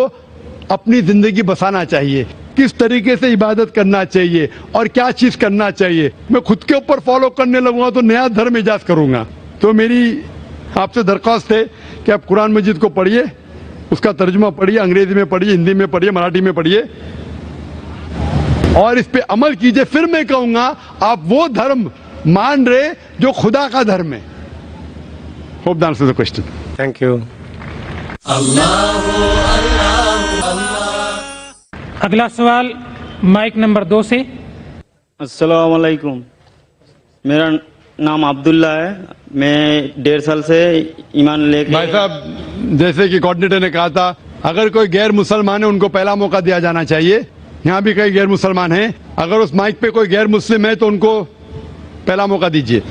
अपनी जिंदगी बसाना चाहिए, किस तरीके से इबादत करना चाहिए और क्या चीज करना चाहिए। मैं खुद के ऊपर फॉलो करने लगूंगा तो नया धर्म इजाद करूंगा। तो मेरी आपसे दरख्वास्त है कि आप कुरान मजीद को पढ़िए, उसका तर्जुमा पढ़िए, अंग्रेजी में पढ़िए, हिंदी में पढ़िए, मराठी में पढ़िए और इस पे अमल कीजिए। फिर मैं कहूंगा आप वो धर्म मान रहे जो खुदा का धर्म है। Hope the answer the question. Thank you. अगला सवाल माइक नंबर 2 से। अस्सलाम वालेकुम, मेरा नाम अब्दुल्ला है। मैं 1.5 साल से ईमान लेके। भाई साहब, जैसे कि कोऑर्डिनेटर ने कहा था, अगर कोई गैर मुसलमान है उनको पहला मौका दिया जाना चाहिए। यहाँ भी कई गैर मुसलमान हैं, अगर उस माइक पे कोई गैर मुस्लिम है तो उनको पहला मौका दीजिए।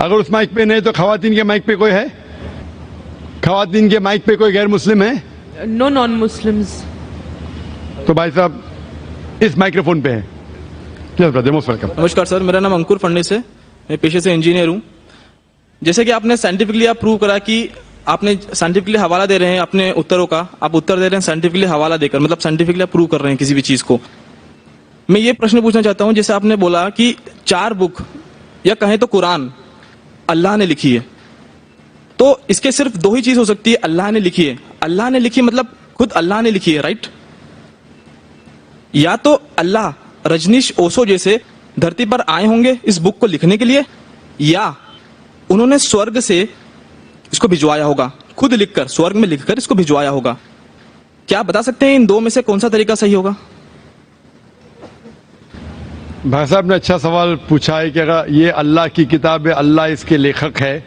अगर उस माइक पे नहीं तो खवातीन के माइक पे कोई है? खवातीन के माइक पे कोई गैर मुस्लिम है? No non Muslims. तो भाई साहब इस माइक्रोफोन पे है। Most welcome. नमस्कार सर, मेरा नाम अंकुर फडणवीस है, मैं पेशे से इंजीनियर हूँ। जैसे कि आपने साइंटिफिकली आप प्रूव करा कि आपने साइंटिफिकली हवाला दे रहे हैं अपने उत्तरों का, आप उत्तर दे रहे हैं साइंटिफिकली हवाला देकर, मतलब साइंटिफिकली आप प्रूव कर रहे हैं किसी भी चीज को। मैं ये प्रश्न पूछना चाहता हूँ, जैसे आपने बोला कि 4 बुक या कहें तो कुरान अल्लाह ने लिखी है, تو اس کے صرف دو ہی چیز ہو سکتی ہے, اللہ نے لکھی ہے. اللہ نے لکھی مطلب خود اللہ نے لکھی ہے, رائٹ؟ یا تو اللہ رجنیش اوسو جیسے دھرتی پر آئے ہوں گے اس بک کو لکھنے کے لیے, یا انہوں نے سورگ سے اس کو بھجوایا ہوگا, خود لکھ کر سورگ میں لکھ کر اس کو بھجوایا ہوگا. کیا آپ بتا سکتے ہیں ان دو میں سے کون سا طریقہ صحیح ہوگا؟ بھائی صاحب نے اچھا سوال پوچھا ہے کہ اگر یہ اللہ کی کتاب ہے, اللہ اس کے لیکھک ہے,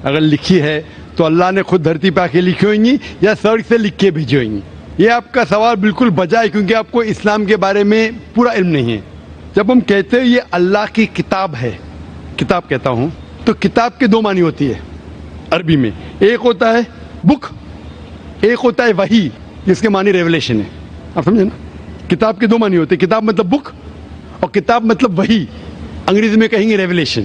اگر لکھی ہے تو اللہ نے خود دھرتی پہ آ کے لکھی ہوئیں گی یا سرگ سے لکھ کے بھیجی ہوئیں گی؟ یہ آپ کا سوال بالکل بجا ہے, کیونکہ آپ کو اسلام کے بارے میں پورا علم نہیں ہے. جب ہم کہتے ہیں یہ اللہ کی کتاب ہے, کتاب کہتا ہوں, تو کتاب کے دو معنی ہوتی ہے عربی میں. ایک ہوتا ہے بک, ایک ہوتا ہے وحی جس کے معنی ریولیشن ہے. آپ سمجھے نا, کتاب کے دو معنی ہوتے ہیں, کتاب مطلب بک اور کتاب مطلب وحی, انگریزی میں کہیں گے ریولیشن.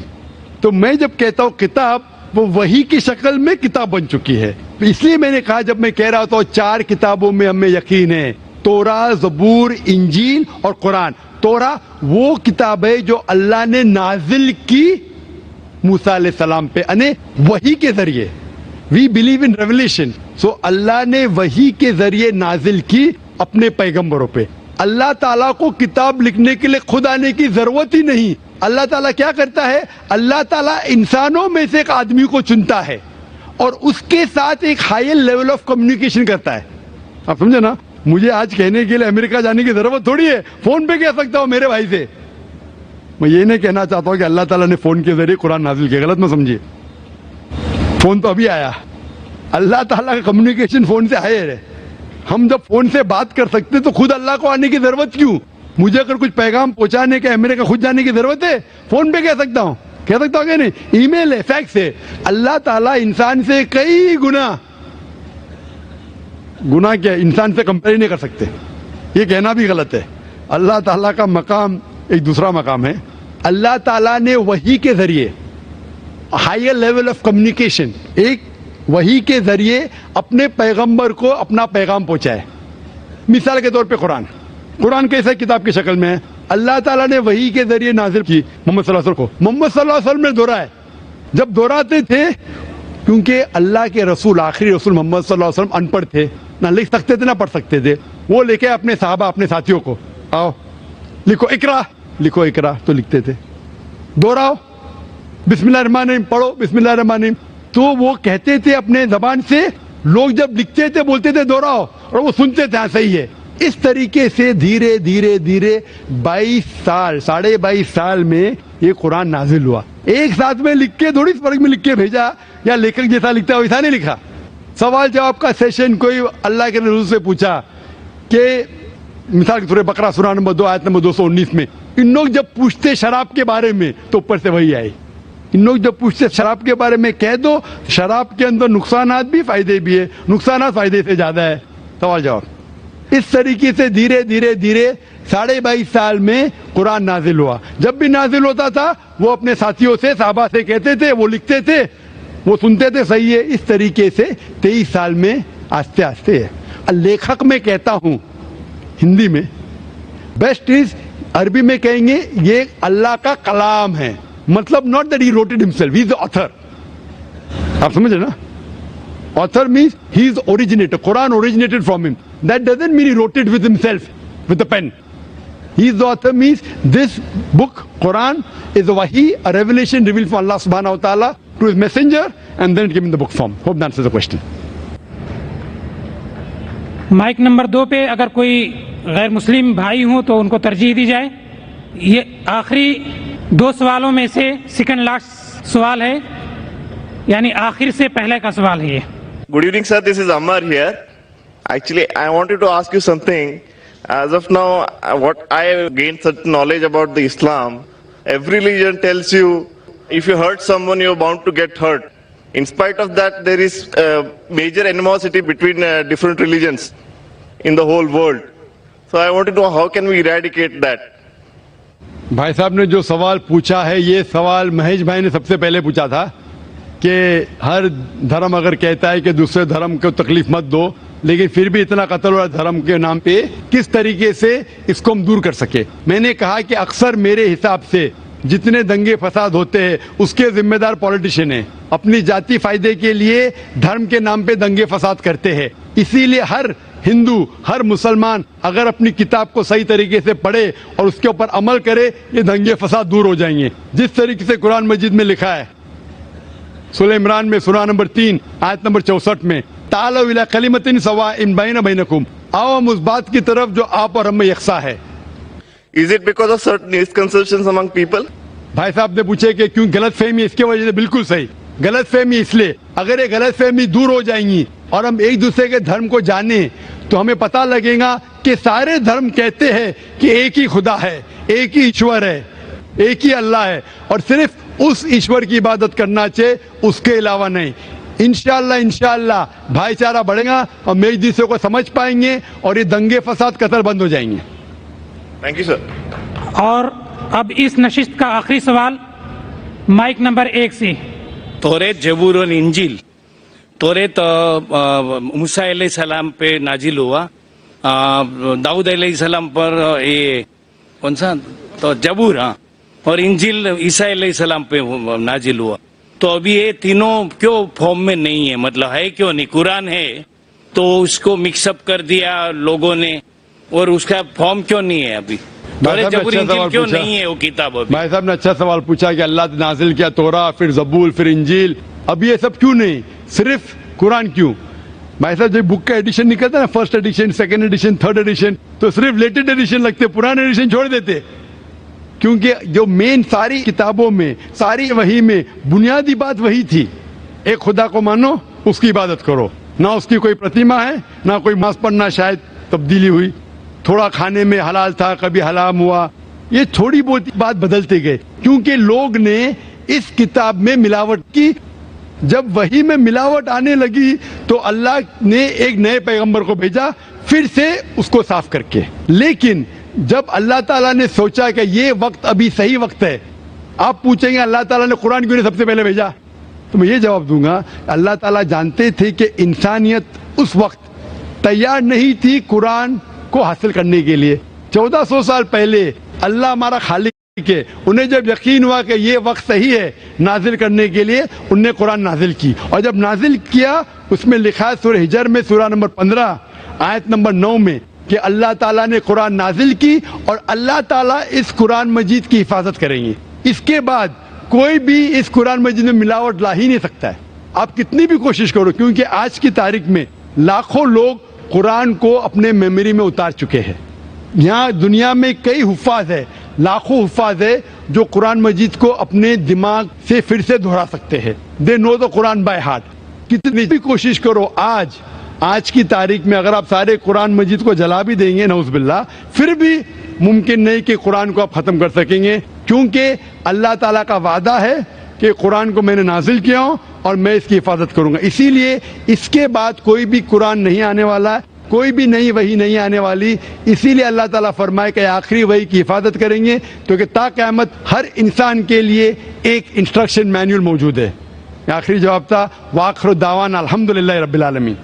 تو میں جب کہتا ہوں کتاب, وہ وحی کی شکل میں کتاب بن چکی ہے. اس لیے میں نے کہا, جب میں کہہ رہا تھا 4 کتابوں میں ہمیں یقین ہے, توراہ, زبور, انجیل اور قرآن. توراہ وہ کتاب ہے جو اللہ نے نازل کی موسیٰ علیہ السلام پہ, یعنی وحی کے ذریعے. We believe in revelation. سو اللہ نے وحی کے ذریعے نازل کی اپنے پیغمبروں پہ. اللہ تعالیٰ کو کتاب لکھنے کے لیے خود آنے کی ضرورت ہی نہیں. اللہ تعالیٰ کیا کرتا ہے, اللہ تعالیٰ انسانوں میں سے ایک آدمی کو چنتا ہے اور اس کے ساتھ ایک ہائر لیول آف کمیونیکیشن کرتا ہے. آپ سمجھے نا, مجھے آج کہنے کے لیے امریکہ جانے کی ضرورت تھوڑی ہے, فون پہ کہہ سکتا ہوں میرے بھائی سے. میں یہ نہیں کہنا چاہتا ہوں کہ اللہ تعالیٰ نے فون کے ذریعے قرآن نازل کیا, غلط نہ سمجھیے. فون تو ابھی آیا, اللہ تعالیٰ کا کمیونیکیشن فون سے ہائر ہے. ہم جب فون سے بات کر سکتے تو خود اللہ کو آنے کی ضرورت کیوں؟ مجھے اگر کچھ پیغام پہنچانے کا امریکہ خود جانے کی ضرورت ہے, فون پہ کہہ سکتا ہوں کہ نہیں, ای میل ہے, فیکس ہے. اللہ تعالیٰ انسان سے کئی گنا کیا انسان سے کمپیئر نہیں کر سکتے. یہ کہنا بھی غلط ہے. اللہ تعالیٰ کا مقام ایک دوسرا مقام ہے. اللہ تعالیٰ نے وحی کے ذریعے ہائر لیول آف کمیونیکیشن, ایک وحی کے ذریعے اپنے پیغمبر کو اپنا پیغام پہنچائے. مثال کے طور پہ قرآن کیسے کتاب کی شکل میں ہے, اللہ تعالیٰ نے وحی کے ذریعے نازل کی محمد صلی اللہ علیہ وسلم کو. محمد صلی اللہ علیہ وسلم نے دہرایا, جب دہراتے تھے کیونکہ اللہ کے رسول, آخری رسول محمد صلی اللہ علیہ وسلم ان پڑھ تھے, نہ لکھ سکتے تھے نہ پڑھ سکتے تھے. وہ لے کے اپنے صحابہ, اپنے ساتھیوں کو, آؤ لکھو اقرا, لکھو اقرا, تو لکھتے تھے. دہراؤ, بسم اللہ الرحمن الرحیم پڑھو, بسم اللہ الرحمن الرحیم. تو وہ کہتے تھے اپنے زبان سے, لوگ جب لکھتے تھے بولتے تھے دہراؤ, اور وہ سنتے تھے, ہاں صحیح ہے. اس طریقے سے دھیرے دھیرے دھیرے 22 سال, 22.5 سال میں یہ قرآن نازل ہوا. ایک ساتھ میں لکھ کے تھوڑی فرق میں لکھ کے بھیجا, یا لیکھک جیسا لکھتا ہے ویسا نہیں لکھا. سوال جواب کا سیشن کوئی اللہ کے رسول سے پوچھا کہ مثال کے طور پر بقرہ سورہ نمبر 2 آیت نمبر 219 میں, ان لوگ جب پوچھتے شراب کے بارے میں تو اوپر سے وہی آئی. ان لوگ جب پوچھتے شراب کے بارے میں, کہہ دو شراب کے اندر نقصانات بھی فائدے بھی ہے, نقصانات فائدے سے زیادہ ہے. سوال جواب. اس طریقے سے دھیرے دھیرے دھیرے 22.5 سال میں قرآن نازل ہوا. جب بھی نازل ہوتا تھا وہ اپنے ساتھیوں سے, صحابہ سے کہتے تھے, وہ لکھتے تھے, وہ سنتے تھے, صحیح ہے. اس طریقے سے 23 سال میں آہستہ آہستہ ہے. لیکھک میں کہتا ہوں ہندی میں, بیسٹ از, عربی میں کہیں گے یہ اللہ کا کلام ہے, مطلب not that he wrote it himself, he is the author. آپ سمجھ رہے نا, author means he is the originator, Quran originated from him. That doesn't mean he wrote it with himself, with a pen. He is the author means this book, Quran, is a wahi, a revelation revealed from Allah subhanahu wa ta'ala to his messenger, and then it came in the book form. Hope that answers the question. Mic number 2 पे अगर कोई गैर मुस्लिम भाई हो तो उनको तरजीह दी जाए. ये आखिरी 2 सवालों में से सेकंड लास्ट सवाल है, यानी आखिर से पहले का सवाल है ये. Good evening, sir. This is Ammar here. Actually, I wanted to ask you something. As of now, what I have gained such knowledge about the Islam, every religion tells you if you hurt someone, you're bound to get hurt. In spite of that, there is major animosity between different religions in the whole world. So I wanted to know how can we eradicate that? بھائی صاحب نے جو سوال پوچھا ہے, یہ سوال مہیش بھائی نے سب سے پہلے پوچھا تھا کہ ہر دھرم اگر کہتا ہے کہ دوسرے دھرم کو تکلیف مت دو, لیکن پھر بھی اتنا قتل ہوا دھرم کے نام پہ, کس طریقے سے اس کو ہم دور کر سکے. میں نے کہا کہ اکثر میرے حساب سے जितने दंगे फसाद होते हैं उसके जिम्मेदार पॉलिटिशियन हैं। अपनी जाति फायदे के लिए धर्म के नाम पे दंगे फसाद करते हैं। इसीलिए हर हिंदू, हर मुसलमान अगर अपनी किताब को सही तरीके से पढ़े और उसके ऊपर अमल करे, ये दंगे फसाद दूर हो जाएंगे। जिस तरीके से कुरान मजीद में लिखा है, सूरह इमरान में सूरह नंबर 3 आयत नंबर 64 में, तालौ इला कलिमतिन सवाइन बैना बैनकुम, आओ हम उस बात की तरफ जो आप और हम में यकसा है। Is it because of certain misconceptions among people? भाई साहब ने पूछे कि क्यों गलत फहमी, इसके वजह से बिल्कुल सही। गलत फहमी इसलिए, अगर ये गलत फहमी दूर हो जाएंगी और हम एक दूसरे के धर्म को जाने तो हमें पता लगेगा कि सारे धर्म कहते हैं कि एक ही खुदा है, एक ही ईश्वर है, एक ही अल्लाह है और सिर्फ उस ईश्वर की इबादत करना चाहिए, उसके अलावा नहीं। इंशाअल्लाह भाईचारा बढ़ेगा और हम एक दूसरे को समझ पाएंगे और ये दंगे फसाद कतल बंद हो जाएंगे। Thank you sir. और अब इस नशिस्त का आखिरी सवाल माइक नंबर 1 से। तौरेत, जबूर और इंजील। तौरेत मूसा अलैहिस्सलाम पे नाजिल हुआ, दाऊद अलैहिस्सलाम पर ये कौन सा तो जबूर, हाँ, और इंजील ईसा अलैहिस्सलाम पे नाजिल हुआ। तो अभी ये तीनों क्यों फॉर्म में नहीं है, मतलब है क्यों नहीं? कुरान है तो उसको मिक्सअप कर दिया लोगों ने और उसका फॉर्म क्यों नहीं है अभी? क्यों नहीं है वो किताब अभी? भाई साहब ने अच्छा सवाल पूछा कि अल्लाह ने नाजिल किया तोरा, फिर जबूर, फिर इंजील, अब ये सब क्यों नहीं, सिर्फ कुरान क्यों? भाई साहब जब बुक का एडिशन निकलता है ना, first edition, second edition, third edition, तो सिर्फ लेटेस्ट एडिशन लगते, पुराने एडिशन छोड़ देते, क्योंकि जो मेन सारी किताबों में, सारी वही में बुनियादी बात वही थी, एक खुदा को मानो, उसकी इबादत करो, ना उसकी कोई प्रतिमा है, ना कोई मांस पढ़ना, शायद तब्दीली हुई, थोड़ा खाने में हलाल था, कभी हराम हुआ, ये थोड़ी बहुत बात बदलते गए क्योंकि लोग ने इस किताब में मिलावट की। जब वही में मिलावट आने लगी तो अल्लाह ने एक नए पैगंबर को भेजा फिर से उसको साफ करके। लेकिन जब अल्लाह ताला ने सोचा कि ये वक्त अभी सही वक्त है, आप पूछेंगे अल्लाह ताला ने कुरान क्यों नहीं सबसे पहले भेजा, तो मैं ये जवाब दूंगा, अल्लाह ताला जानते थे कि इंसानियत उस वक्त तैयार नहीं थी कुरान को हासिल करने के लिए। 1400 साल पहले अल्लाह हमारा खालिक है, उन्हें जब यकीन हुआ कि ये वक्त सही है नाजिल करने के लिए, उनने कुरान नाजिल की। और जब नाजिल किया उसमें लिखा है सूरह हिजर में सूरह नंबर 15 आयत नंबर 9 में कि अल्लाह ताला ने कुरान नाजिल की और अल्लाह ताला इस कुरान मजीद की हिफाजत करेंगे। इसके बाद कोई भी इस कुरान मजीद में मिलावट ला ही नहीं सकता है, आप कितनी भी कोशिश करो, क्योंकि आज की तारीख में लाखों लोग कुरान को अपने मेमोरी में उतार चुके हैं। यहाँ दुनिया में कई हुफ़ाज़ है, लाखों हुफ़ाज़ है जो कुरान मजीद को अपने दिमाग से फिर से दोहरा सकते हैं। They know the Quran by heart. कितनी भी कोशिश करो, आज की तारीख में अगर आप सारे कुरान मजीद को जला भी देंगे नऊज़-बिल्लाह, फिर भी मुमकिन नहीं कि कुरान को आप ख़त्म कर सकेंगे, क्योंकि अल्लाह ताला का वादा है कि कुरान को मैंने नाजिल किया हूँ और मैं इसकी हिफाजत करूंगा। इसीलिए इसके बाद कोई भी कुरान नहीं आने वाला, कोई भी नई वही नहीं आने वाली। इसीलिए अल्लाह ताला फरमाए कि आखिरी वही की हिफाजत करेंगे, क्योंकि ता क़यामत हर इंसान के लिए एक इंस्ट्रक्शन मैनुअल मौजूद है। आखिरी जवाब था वाखिर दावाना अल्हम्दुलिल्लाहि रब्बिल आलमीन।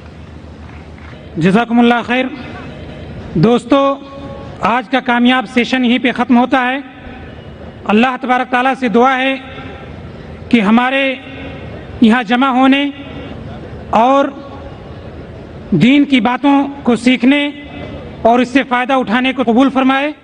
जज़ाकुमुल्लाह खैर। दोस्तों, आज का कामयाब सेशन यहीं पे ख़त्म होता है। अल्लाह तबारक ताला से दुआ है कि हमारे यहाँ जमा होने और दीन की बातों को सीखने और इससे फ़ायदा उठाने को कबूल फरमाए।